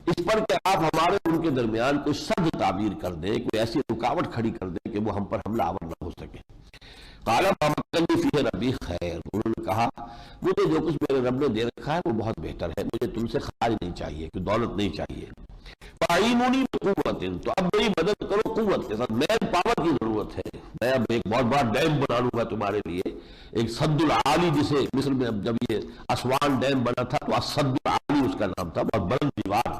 اس پر کہ آپ ہمارے ان کے درمیان کوئی سد تعبیر کر دیں، کوئی ایسی رکاوٹ کھڑی کر دیں کہ وہ ہم پر حملہ آور نہ ہو سکے۔ قال ما مكنني فيه ربي خیر، انہوں نے کہا مجھے جو کچھ میرے رب نے دے رکھا ہے وہ بہت بہتر ہے، مجھے تم سے خراج نہیں چاہیے، کوئی دولت نہیں چاہیے۔ فاعینونی بقوت، تو اب میری مدد کرو قوت کے ساتھ، مین پاور کی ضرورت ہے، میں اب ایک بہت بڑا ڈیم بنا لوں گا تمہارے لیے، ایک سد العالی، جسے مصر میں جب یہ اسوان ڈیم بنا تھا تو سد العالی اس کا نام تھا، بہت بلند دیوار،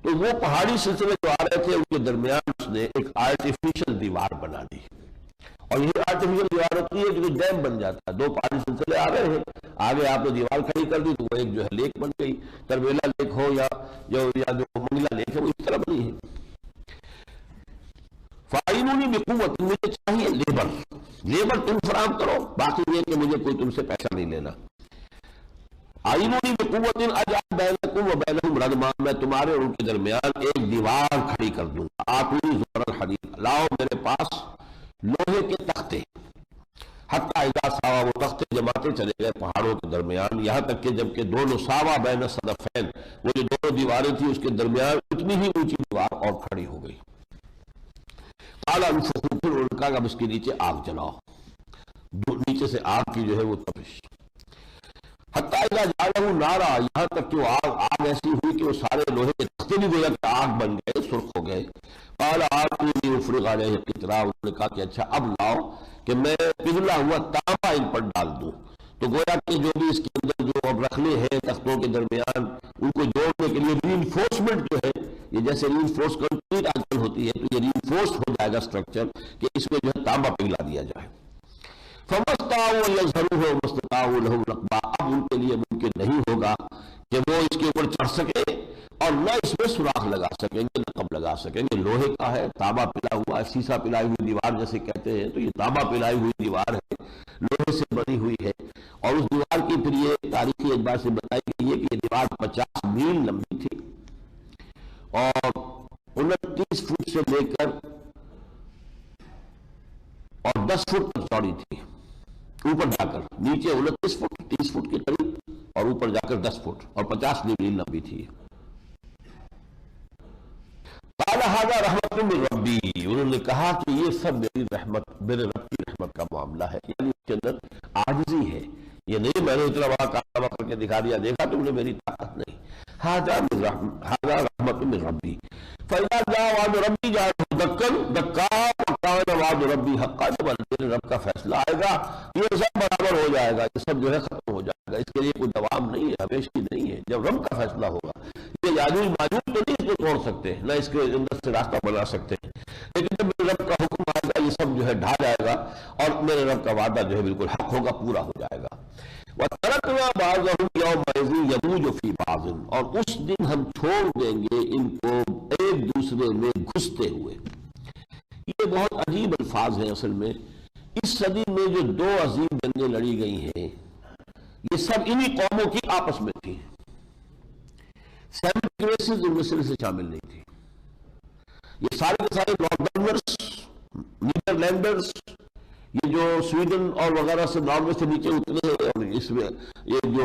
تو تو وہ پہاڑی سلسلے جو آ رہے تھے ان کے درمیان اس نے ایک آرٹیفیشل دیوار بنا دی. اور یہ آرٹیفیشل دیوار ہوتی ہے جو ڈیم بن جاتا ہے. دو پہاڑی سلسلے آ رہے ہیں, آگے آپ نے دیوار کھڑی کر دی تو وہ ایک جو ہے لیک بن گئی. تربیلا لیک ہو یا جو منگلا لیک ہے وہ اس طرح بنی ہے. فَأَعِينُونِي بِقُوَّةٍ, مجھے چاہیے لیبر تم فراہم کرو, باقی یہ کہ مجھے کوئی تم سے پیسہ نہیں لینا. اعینونی بقوت اجعل بینکم وبینہم ردما, میں تمہارے اور ان کے درمیان ایک دیوار کھڑی کر دوں گا. آتونی زبر الحدید, لاؤ میرے پاس لوہے کے تختے. حتی اذا ساوا, وہ تختے جماتے چلے گئے پہاڑوں کے درمیان, یہاں تک کہ جب کہ دونوں ساوا بین الصدفین, وہ جو دونوں دیواریں تھیں اس کے درمیان اتنی ہی اونچی دیوار اور کھڑی ہو گئی. قال انفخوا, پھر انہوں نے کہا اب اس کے نیچے آگ جلاؤ. نیچے سے آگ کی جو ہے وہ تپش. حتی اذا جعلہ نارا, یہاں تک کہ وہ آگ ایسی ہوئی کہ وہ سارے لوہے کے تختے بھی گویا کہ آگ بن گئے, سرخ ہو گئے. قال آتونی افرغ علیہ قطرا, انہوں نے کہا کہ اچھا اب لاؤ کہ میں پگھلا ہوا تانبا ان پر ڈال دوں. تو گویا کہ جو بھی اس کے اندر جو اب رکھنے ہیں تختوں کے درمیان ان کو جوڑنے کے لیے ری انفورسمنٹ جو ہے, یہ جیسے ری انفورس کنکریٹ آج کل ہوتی ہے, تو یہ ری انفورس ہو جائے گا اسٹرکچر کہ اس میں جو ہے تانبا پگھلا دیا جائے. فَمَسْتَعُوا يَظْهَرُوهُ وَمَسْتَطَاعُوا لَهُ رَقْبًا, اب ان کے لیے ممکن نہیں ہوگا کہ وہ اس کے اوپر چڑھ سکے اور نہ اس میں سوراخ لگا سکیں گے, نقب لگا سکیں گے. لوہے کا ہے, تانبا پلا ہوا ہے, سیسا پلائی ہوئی دیوار جیسے کہتے ہیں, تو یہ تانبا پلائی ہوئی دیوار ہے, لوہے سے بنی ہوئی ہے. اور اس دیوار کی پھر یہ تاریخی اعتبار سے بتائی گئی ہے کہ یہ دیوار 50 میل لمبی تھی اور 29 فٹ سے لے کر اور 10 فٹ تک چوڑی تھی. اوپر جا کر نیچے 29 فٹ 30 فٹ کے قریب اور اوپر جا کر 10 فٹ اور 50 میل لمبی تھی. قال ھذا رحمت من ربی, انہوں نے کہا کہ یہ سب میری رحمت, میرے رب کی رحمت کا معاملہ ہے. یعنی اس کے اندر عاجزی ہے, یہ نہیں میں نے اتنا بڑا کارنامہ کر کے دکھا دیا, دیکھا تم نے میری طاقت نہیں. ھذا رحمت من ربی فإذا جاء وعد ربی جعلہ دکا دکا وکان وعد ربی حقا, جب میرے رب کا فیصلہ آئے گا یہ سب برابر ہو جائے گا, یہ سب جو ہے ختم ہو جائے گا. اس کے لیے کوئی دوام نہیں ہے, ہمیشہ نہیں ہے. جب رب کا فیصلہ ہوگا, یہ یاجوج ماجوج تو نہیں اس کو توڑ سکتے, نہ اس کے اندر سے راستہ بنا سکتے ہیں, لیکن جب میرے رب کا حکم آئے گا یہ سب جو ہے ڈھا جائے گا اور میرے رب کا وعدہ جو ہے بالکل حق ہوگا, پورا ہو جائے گا. وَتَرَكْنَا بَعْضَهُمْ يَوْمَئِذٍ يَمُوجُ فِي بَعْضٍ, اور اس دن ہم چھوڑ دیں گے ان کو ایک دوسرے میں گھستے ہوئے. یہ بہت عجیب الفاظ ہیں اصل میں. اس صدی میں جو دو عظیم جنگیں لڑی گئی ہیں یہ سب انہی قوموں کی آپس میں تھی. سیون کریسز ان میں سے شامل نہیں تھی. یہ سارے کے سارے ناردرنرز, نیدرلینڈرز, یہ جو سویڈن اور وغیرہ سے ناروے سے نیچے اترے ہیں, اور اس میں یہ جو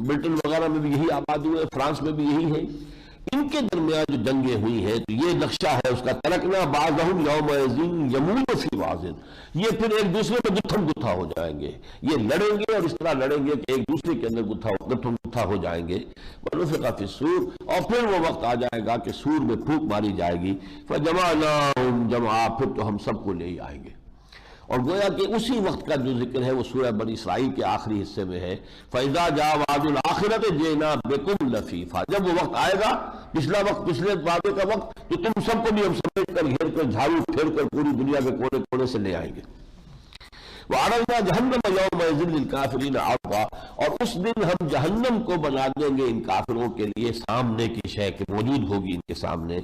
برٹن وغیرہ میں بھی یہی آبادی ہوئے, فرانس میں بھی یہی ہے, ان کے درمیان جو جنگیں ہوئی ہیں تو یہ نقشہ ہے اس کا. ترکنا بعضهم یومئذ یموج فی بعض, یہ پھر ایک دوسرے میں گتھم گتھا ہو جائیں گے, یہ لڑیں گے اور اس طرح لڑیں گے کہ ایک دوسرے کے اندر گتھم گتھا ہو جائیں گے. ونفخ فی الصور, اور پھر وہ وقت آ جائے گا کہ سور میں پھونک ماری جائے گی. فجمعناہم جمعا, پھر تو ہم سب کو لے ہی آئیں گے. اور گویا کہ اسی وقت کا جو ذکر ہے وہ سورہ بنی اسرائیل کے آخری حصے میں ہے. فَإِذَا جَاءَ وَعْدُ الْآخِرَةِ جِئْنَا بِكُمْ لَفِيفًا, جب وہ وقت آئے گا, پچھلا وقت, پچھلے وعدے کا وقت, تو تم سب کو بھی ہم سمیٹ کر گھیر کر جھاڑو پھیر کر پوری دنیا کے کونے کونے سے لے آئیں گے. وَعَرَضْنَا جَهَنَّمَ يَوْمَئِذٍ لِلْكَافِرِينَ عَرْضًا, اور اس دن ہم جہنم کو بنا دیں گے ان کافروں کے لیے سامنے کی شے کہ موجود ہوگی ان کے سامنے.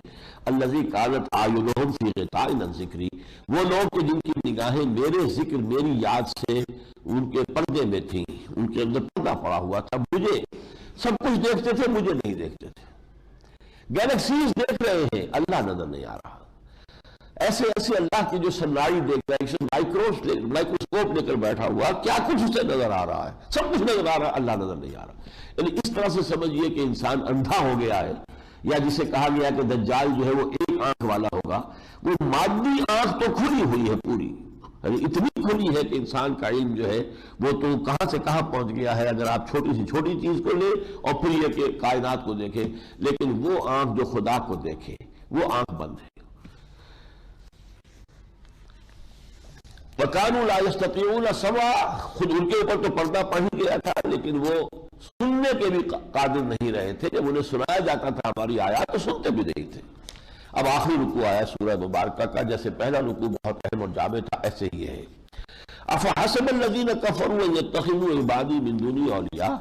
الَّذِي كَانَتْ أَعْيُنُهُمْ فِي غِطَاءٍ عَنْ ذِكْرِي, وہ لوگ کہ جن کی نگاہیں میرے ذکر, میری یاد سے ان کے پردے میں تھیں, ان کے اندر پردہ پڑا ہوا تھا. مجھے سب کچھ دیکھتے تھے, مجھے نہیں دیکھتے تھے. گیلیکسیز دیکھ رہے ہیں, اللہ نظر نہیں آ رہا. ایسے ایسے اللہ کی جو سنائی دیکھ رہا ہے, مائکروسکوپ لے کر بیٹھا ہوا, کیا کچھ اسے نظر آ رہا ہے, سب کچھ نظر آ رہا ہے, اللہ نظر نہیں آ رہا. یعنی اس طرح سے سمجھیے کہ انسان اندھا ہو گیا ہے, یا جسے کہا گیا کہ دجال جو ہے وہ ایک آنکھ والا ہوگا. وہ مادی آنکھ تو کھلی ہوئی ہے پوری, یعنی اتنی کھلی ہے کہ انسان کا علم جو ہے وہ تو کہاں سے کہاں پہنچ گیا ہے اگر آپ چھوٹی سی چھوٹی چیز کو لیں اور پھر یہ کہ کائنات کو دیکھیں. لیکن وہ آنکھ جو خدا کو دیکھے وہ آنکھ بند ہے. وَكَانُوا لَا يَسْتَطِيعُونَ سَمْعًا، خود ان کے اوپر تو پردہ پڑ ہی گیا تھا لیکن وہ سننے کے بھی قادر نہیں رہے تھے. جب انہیں سنایا جاتا تھا ہماری آیات تو سنتے بھی نہیں تھے. اب آخری رکوع آیا سورہ مبارکہ کا. جیسے پہلا رکوع بہت اہم اور جامع تھا، ایسے ہی ہے. أَفَحَسِبَ الَّذِينَ كَفَرُوا أَن يَتَّخِذُوا عِبَادِي مِن دُونِي أَوْلِيَاءَ،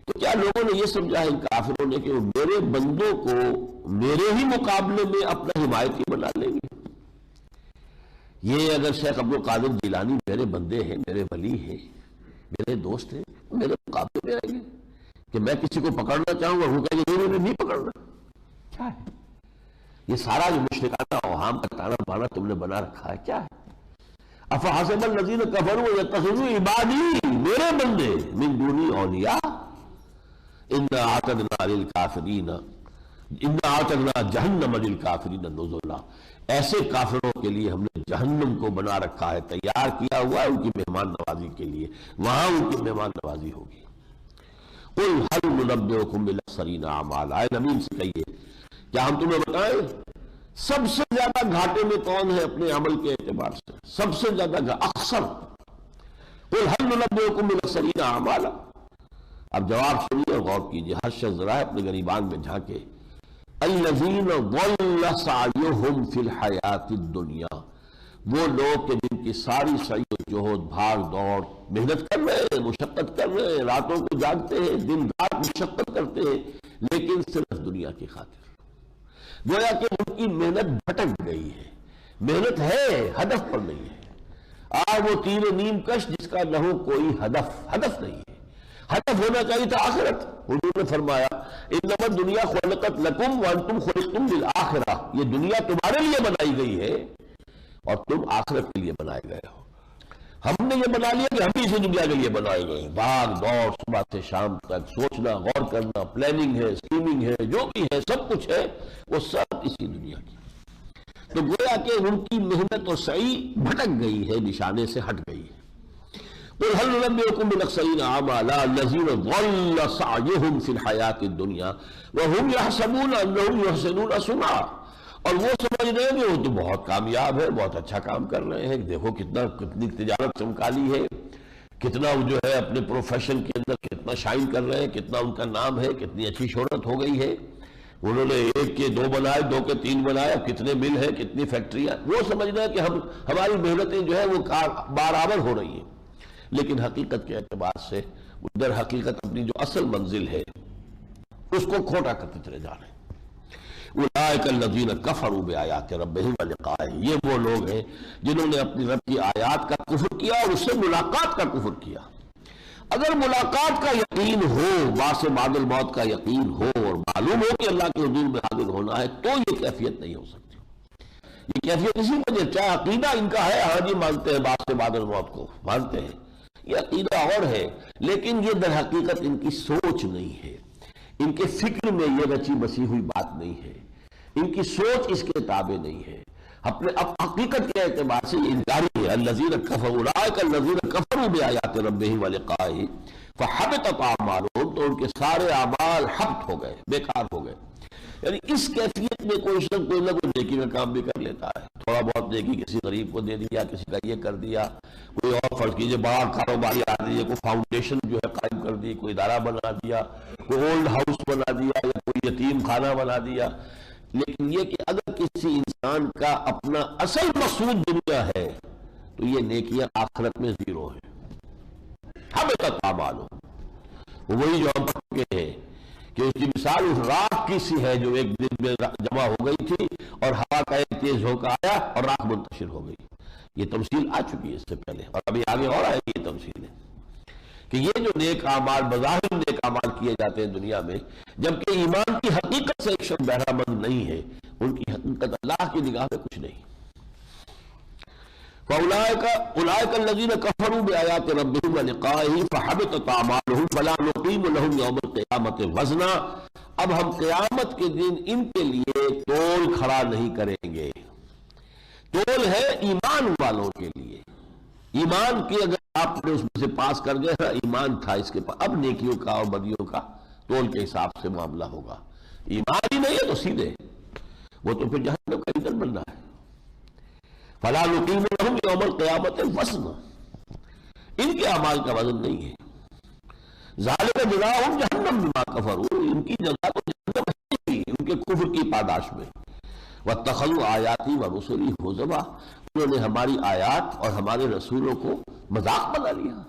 تو کیا لوگوں نے یہ سمجھا ہے ان کافروں نے کہ وہ میرے بندوں کو میرے ہی مقابلے میں اپنا حمایتی بنا لیں گے؟ یہ اگر شیخ عبد القادر جیلانی میرے بندے ہیں، میرے ولی ہیں، میرے دوست ہیں، میرے مقابلے میں آئیں گے کہ میں کسی کو پکڑنا چاہوں گا وہ کہیں گے نہیں نہیں پکڑنا؟ کیا ہے یہ سارا جو مشرکانہ اوہام کا تانا بانا تم نے بنا رکھا ہے؟ کیا ہے؟ افحسب الذین کفروا یتخذوا عبادی، میرے بندے، من دونی اولیاء، انا اعتدنا للکافرین انا اعتدنا جہنم للکافرین نزلا، ایسے کافروں کے لیے ہم نے جہنم کو بنا رکھا ہے، تیار کیا ہوا ہے ان کی مہمان نوازی کے لیے، وہاں ان کی مہمان نوازی ہوگی. قل هل ننبئکم بالاخسرین اعمالا، اے نبی ان سے کہیے کیا ہم تمہیں بتائیں سب سے زیادہ گھاٹے میں کون ہے اپنے عمل کے اعتبار سے؟ سب سے زیادہ اکثر. قل هل ننبئکم بالاخسرین اعمالا. اب جواب سنیے اور غور کیجیے، ہر شخص ذرا اپنے گریبان میں جھانکے. الذین ضل سعیہم فی الحیات الدنیا، وہ لوگ کہ جن کی ساری سعی و جہد، بھاگ دوڑ، محنت کر رہے ہیں، مشقت کر رہے ہیں، راتوں کو جاگتے ہیں، دن رات مشقت کرتے ہیں، لیکن صرف دنیا کی خاطر. گویا کہ ان کی محنت بھٹک گئی ہے. محنت ہے، ہدف پر نہیں ہے. آج وہ تیر نیم کش جس کا نہ ہو کوئی ہدف نہیں ہے. ہدف ہونا چاہیے تھا آخرت. حضور نے فرمایا انما الدنیا خلقت لکم وانتم خلقتم للآخرہ، یہ دنیا تمہارے لیے بنائی گئی ہے اور تم آخرت کے لیے بنائے گئے ہو. ہم نے یہ بنا لیا کہ ہم بھی اسی دنیا کے لیے بنائے گئے ہیں. بھاگ دوڑ صبح سے شام تک، سوچنا، غور کرنا، پلاننگ ہے، اسکیمنگ ہے، جو بھی ہے سب کچھ ہے وہ سب اسی دنیا کی. تو گویا کہ ان کی محنت اور سعی بھٹک گئی ہے، نشانے سے ہٹ گئی ہے. قل هل ننبئکم بالاخسرین اعمالا الذین ضل سعیہم فی الحیات الدنیا وهم یحسبون انہم یحسنون صنعا، اور وہ سمجھ رہے ہیں کہ وہ تو بہت کامیاب ہے، بہت اچھا کام کر رہے ہیں. دیکھو کتنی تجارت چمکالی ہے، کتنا جو ہے اپنے پروفیشن کے اندر کتنا شائن کر رہے ہیں، کتنا ان کا نام ہے، کتنی اچھی شہرت ہو گئی ہے. انہوں نے 1 کے 2 بنائے، 2 کے 3 بنائے، کتنے مل ہیں، کتنی فیکٹریاں. وہ سمجھ رہے ہیں کہ ہماری محنتیں جو ہے وہ برابر ہو رہی ہیں، لیکن حقیقت کے اعتبار سے در حقیقت اپنی جو اصل منزل ہے اس کو کھوٹا کرتے چلے جا رہے ہیں. اولئک الذین کفروا بآیات ربہم ولقائہ، یہ وہ لوگ ہیں جنہوں نے اپنی رب کی آیات کا کفر کیا اور اس سے ملاقات کا کفر کیا. اگر ملاقات کا یقین ہو، بعث بعد الموت کا یقین ہو اور معلوم ہو کہ اللہ کے حضور میں حاضر ہونا ہے، تو یہ کیفیت نہیں ہو سکتی. یہ کیفیت اسی وجہ، چاہے عقیدہ ان کا ہے ہاں جی مانتے ہیں بعث بعد الموت کو، مانتے ہیں، یہ عقیدہ اور ہے، لیکن یہ در حقیقت ان کی سوچ نہیں ہے، ان کے فکر میں یہ رچی بسی ہوئی بات نہیں ہے، ان کی سوچ اس کے تابع نہیں ہے. اپنے اب حقیقت کے اعتبار سے یہ انکاری ہے. الذین کفروا اولئک الذین کفروا بآیات ربہم ولقائہ فحبطت اعمالہم، تو ان کے سارے اعمال حبط ہو گئے، بیکار ہو گئے. یعنی اس کیفیت میں کوئی شخص کوئی نہ کوئی نیکی کا کام بھی کر لیتا ہے، تھوڑا بہت نیکی کسی غریب کو دے دیا، کسی کا یہ کر دیا، کوئی اور فرض کیجئے بڑا کاروباری آدمی ہے، کوئی فاؤنڈیشن جو ہے قائم کر دی، کوئی ادارہ بنا دیا، کوئی اولڈ ہاؤس بنا دیا یا کوئی یتیم خانہ بنا دیا. لیکن یہ کہ اگر کسی انسان کا اپنا اصل مقصود دنیا ہے تو یہ نیکیاں آخرت میں زیرو ہے. حبطت اعمالہم، وہی جو ہم پڑھ چکے ہیں کہ اس کی مثال اس راکھ کی سی ہے جو ایک دن میں جمع ہو گئی تھی اور ہوا کا ایک تیز جھونکا آیا اور راکھ منتشر ہو گئی. یہ تمثیل آ چکی ہے اس سے پہلے، اور ابھی آگے اور آئے گی یہ تمثیل ہے کہ یہ جو نیک اعمال بظاہر نیک اعمال کیے جاتے ہیں دنیا میں، جبکہ ایمان کی حقیقت سے ایک شخص بہرہ مند نہیں ہے، ان کی حقیقت اللہ کی نگاہ میں کچھ نہیں. فَأُولَئِكَ الَّذِينَ كَفَرُوا بِآيَاتِ رَبِّهِمْ وَلِقَائِهِ فَحَبِطَتْ أَعْمَالُهُمْ فَلَا نُقِيمُ لَهُمْ يَوْمَ الْقِيَامَةِ وَزْنًا، اب ہم قیامت کے دن ان کے لیے تول کھڑا نہیں کریں گے. تول ہے ایمان والوں کے لیے. ایمان کی اگر آپ نے اس میں سے پاس کر گئے، ایمان تھا اس کے پاس، اب نیکیوں کا اور بدیوں کا تول کے حساب سے معاملہ ہوگا. ایمان ہی نہیں ہے تو سیدھے وہ تو پھر جہنم کا ایندھن بننا ہے. فلا نقیم لہم یوم القیامت وزن، ان کے اعمال کا وزن نہیں ہے. ذالک جزاؤہم جہنم بما کفروا، ان کی جزا تو جہنم ہے ان کے کفر کی پاداش میں. واتخذوا آیاتی ورسلی ہزوا، انہوں نے ہماری آیات اور ہمارے رسولوں کو مذاق بنا لیا.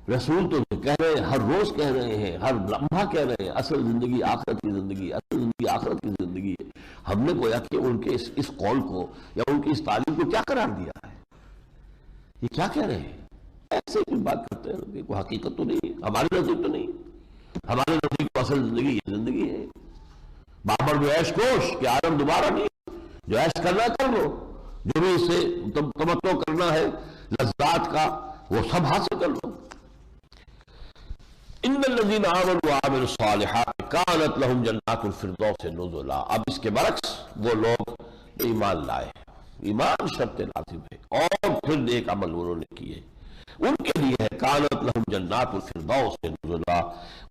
رسول تو کہہ رہے ہیں، ہر روز کہہ رہے ہیں، ہر لمحہ کہہ رہے ہیں اصل زندگی آخرت کی زندگی، اصل زندگی آخرت کی زندگی ہے. ہم نے گویا کہ ان کے اس قول کو یا ان کی اس تعلیم کو کیا قرار دیا ہے؟ یہ کیا کہہ رہے ہیں؟ ایسے کوئی بات کرتے ہیں، کوئی حقیقت تو نہیں ہے، ہمارے نزدیک تو نہیں. ہمارے نزدیک تو اصل زندگی یہ زندگی ہے. بابر جو عیش کوش کہ عالم دوبارہ نہیں، جو عیش کرنا کر لو، جو بھی اسے تمتع کرنا ہے لذات کا وہ سب حاصل کر لو. ان الذین آمنوا وعملوا الصالحات کانت لہم جنات الفردوس نزلا. اب اس کے برعکس وہ لوگ ایمان لائے، ایمان شرط لازم ہے، اور پھر نیک عمل انہوں نے کیے، ان کے لیے ہے کانت لہم جنات الفردوس نزلا،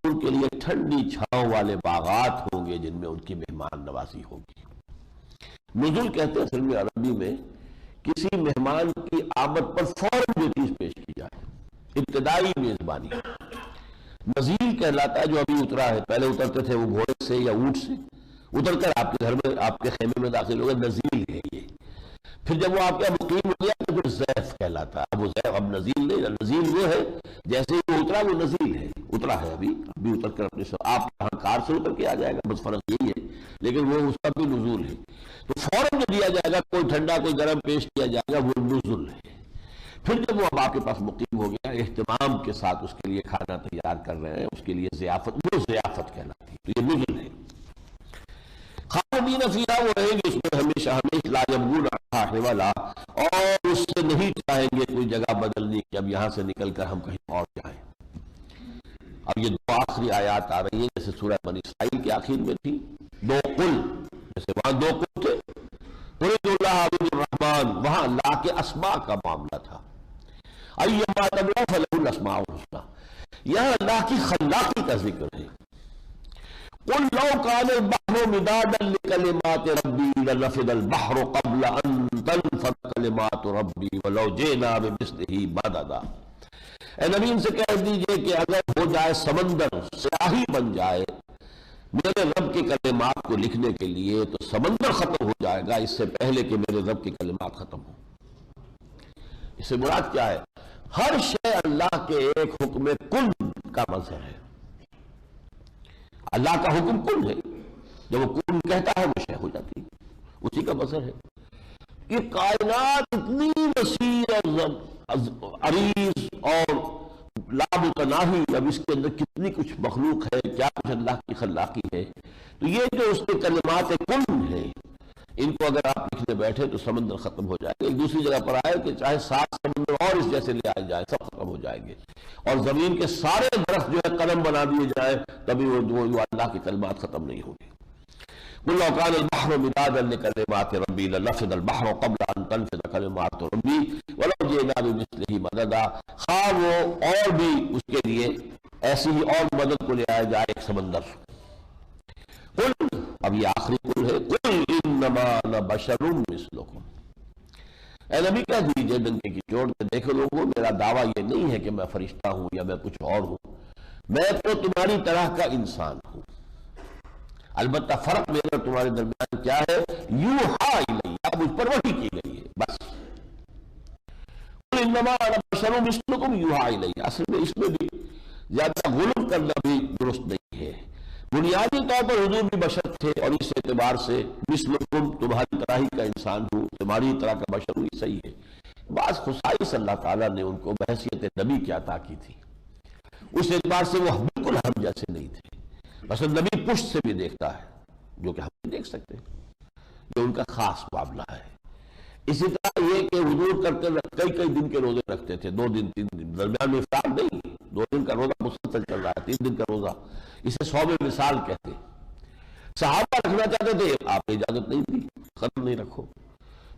ان کے لیے ٹھنڈی چھاؤں والے باغات ہوں گے جن میں ان کی مہمان نوازی ہوگی. نزل کہتے ہیں اصل میں عربی میں کسی مہمان کی آمد پر فوراً جو چیز پیش کی جائے، ابتدائی میزبانی. نزیل کہلاتا ہے جو ابھی اترا ہے، پہلے اترتے تھے وہ گھوڑے سے یا اونٹ سے، اتر کر آپ کے گھر میں آپ کے خیمے میں داخل ہو گئے، نزیل ہے یہ. پھر جب وہ آپ کے مقیم ہو گیا تو پھر ضیف کہلاتا ہے. اب وہ ضیف اب نزیل نہیں، نزیل وہ ہے جیسے ہی وہ اترا وہ نزیل ہے، اترا ہے ابھی اتر کر اپنے آپ یہاں کار سے اتر کے آ جائے گا، بس فرق یہی ہے، لیکن وہ اس کا بھی نزول ہے. تو فوراً جو دیا جائے گا، کوئی ٹھنڈا کوئی گرم پیش کیا جائے گا، وہ نزول ہے. پھر جب وہ اب آپ کے پاس مقیم ہو گیا، اہتمام کے ساتھ اس کے لیے کھانا تیار کر رہے ہیں، اس کے لیے ضیافت، وہ ضیافت کہلاتی ہے. تو یہ نزل ہے. خالدین فیہا، وہ رہیں گے اس میں ہمیشہ ہمیشہ، لا یبغون عنہا حولا، اور اس سے نہیں چاہیں گے کوئی جگہ بدلنی کہ اب یہاں سے نکل کر ہم کہیں اور جائیں. اب یہ دو آخری آیات آ رہی ہیں جیسے سورہ بنی اسرائیل کے آخر میں تھی، دو قل، جیسے وہاں دو قل تھے، قل اللہ عبد الرحمن، وہاں اللہ کے اسماء کا معاملہ تھا. ایما تدعوا فلہ الاسماء الحسنی، یہاں اللہ کی خلاقی کا ذکر ہے. قل لو كان البحر مدادا لكلمات ربي لنفد البحر قبل ان تنفد كلمات ربي ولو جئنا بمثله مددا. اے نبی ان سے کہہ دیجئے کہ اگر ہو جائے سمندر سیاہی بن جائے میرے رب کے کلمات کو لکھنے کے لیے تو سمندر ختم ہو جائے گا اس سے پہلے کہ میرے رب کے کلمات ختم ہوں. اس سے مراد کیا ہے؟ ہر شے اللہ کے ایک حکم کن کا مظہر ہے. اللہ کا حکم کن ہے، جب وہ کن کہتا ہے وہ شے ہو جاتی ہے، اسی کا مظہر ہے. یہ کائنات اتنی وسیع اور عریض اور لامتناہی، اب اس کے اندر کتنی کچھ مخلوق ہے، کیا کچھ اللہ کی خلاقی ہے. تو یہ جو اس کے کلمات کن ہیں، ان کو اگر آپ لکھنے بیٹھے تو سمندر ختم ہو جائے گا. ایک دوسری جگہ پر آئے کہ چاہے 7 سمندر اور اس جیسے لے آئے جائیں سب ختم ہو جائیں گے، اور زمین کے سارے درخت جو ہے قلم بنا دیے جائیں تبھی وہ اللہ کی کلمات ختم نہیں ہوں گے. قل لو كان البحر مدادا لكلمات ربي لنفد البحر قبل ان تنفد كلمات ربي ولو جئنا بمثله مددا. خواہ وہ اور بھی اس کے لیے ایسی ہی اور مدد کو لے آیا جائے ایک سمندر. قل، اب یہ آخری قل ہے، قل انما انا بشر مثلكم. اے نبی کہہ دیجئے ڈنکے کی چوٹ کے دیکھو لوگوں، میرا دعویٰ یہ نہیں ہے کہ میں فرشتہ ہوں یا میں کچھ اور ہوں، میں تو تمہاری طرح کا انسان ہوں. البتہ فرق میرا تمہارے درمیان کیا ہے؟ یوحا الی، اب مجھ پر وحی کی گئی ہے بس. قل انما انا بشر مثلکم یوحا الی. اصل میں اس میں بھی زیادہ غلط کرنا بھی درست نہیں ہے. بنیادی طور پر حضور بھی بشر تھے، اور اس اعتبار سے مثلکم تمہاری طرح ہی کا انسان ہوں، تمہاری طرح کا بشر ہوں، یہ صحیح ہے. بعض خصائص اللہ تعالیٰ نے ان کو بحیثیت نبی کی عطا کی تھی، اس اعتبار سے وہ بالکل ہم جیسے نہیں تھے. مثلا نبی پشت سے بھی دیکھتا ہے جو کہ ہم نہیں دیکھ سکتے، یہ ان کا خاص معاملہ ہے. اسی طرح یہ کہ حضور کرتے کئی دن کے روزے رکھتے تھے، 2 دن 3 دن، درمیان میں افطار نہیں، 2 دن کا روزہ مسلسل چل رہا ہے، 3 دن کا روزہ، اسے صوم وصال کہتے. صحابہ رکھنا چاہتے تھے، آپ نے اجازت نہیں دی، ختم نہیں رکھو.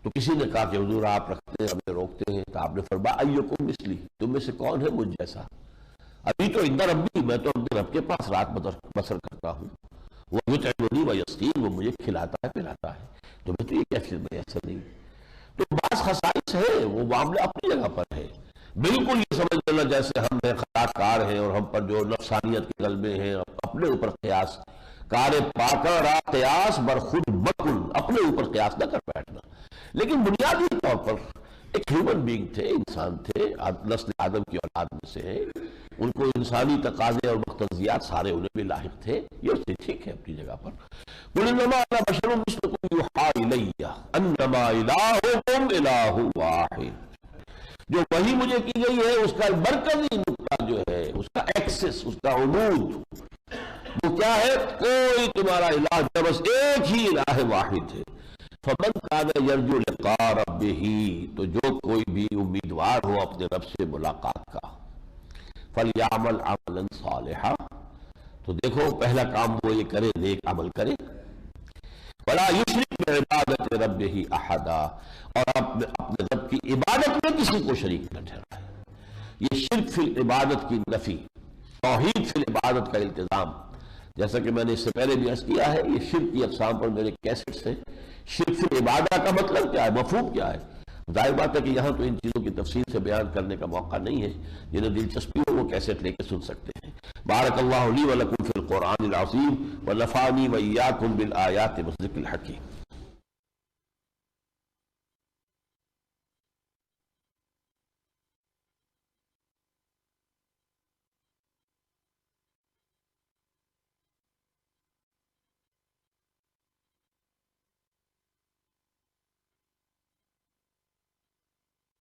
تو کسی نے کہا کہ حضور آپ رکھتے ہیں ہمیں روکتے ہیں، تو آپ نے فرمایا ایکم مثلی، تم میں سے کون ہے مجھ جیسا؟ ابھی تو اندر ربی، میں تو اپنے رب کے پاس رات بسر کرتا ہوں، وہ یطعمنی ویسقین، وہ مجھے کھلاتا ہے پلاتا ہے، تمہیں تو یہ کیفیت میں ایسا نہیں. تو بعض بعض خصائص ہے، وہ معاملہ اپنی جگہ پر ہے. بالکل یہ سمجھ لینا جیسے ہم خطا کار ہیں اور ہم پر جو نفسانیت کے غلبے ہیں، اپنے اوپر قیاس کار پاکر را قیاس بر خود بکن، اپنے اوپر قیاس نہ کر بیٹھنا. لیکن بنیادی طور پر ایک ہیومن بینگ تھے، انسان تھے، نسل آدم کی اولاد میں سے ہیں، ان کو انسانی تقاضے اور مقتضیات سارے انہیں بھی لاحق تھے. یہ اس سے ٹھیک ہے اپنی جگہ پر. قل انما انا بشر مثلکم یوحی الی انما الہکم الہ واحد. جو وحی مجھے کی گئی ہے اس کا مرکزی نقطہ جو ہے، اس کا ایکسس، اس کا عمود وہ کیا ہے؟ کوئی تمہارا الہ نہیں، بس ایک ہی الہ واحد ہے. فمن کان یرجو لقاء ربہ، تو جو کوئی بھی امیدوار ہو اپنے رب سے ملاقات کا، فلیعمل عملا صالحا، تو دیکھو پہلا کام وہ یہ کرے، نیک عمل کرے. ولا یشرک بعبادۃ ربہ احدا، اور اپنے رب کی عبادت میں کسی کو شریک نہ ٹھہرائے. یہ شرک فی العبادت کی نفی، توحید فی العبادت کا التزام. جیسا کہ میں نے اس سے پہلے بھی عرض کیا ہے، یہ شرک کی اقسام پر میرے کیسٹس ہیں. شرک فی العبادہ کا مطلب کیا ہے، مفہوم کیا ہے؟ ظاہر بات ہے کہ یہاں تو ان چیزوں کی تفصیل سے بیان کرنے کا موقع نہیں ہے. جنہیں دلچسپی ہو وہ کیسٹ لے کے سن سکتے ہیں. بارک اللہ لی ولکم فی القرآن العظیم ونفعنی وإیاکم بالآیات والذکر الحکیم.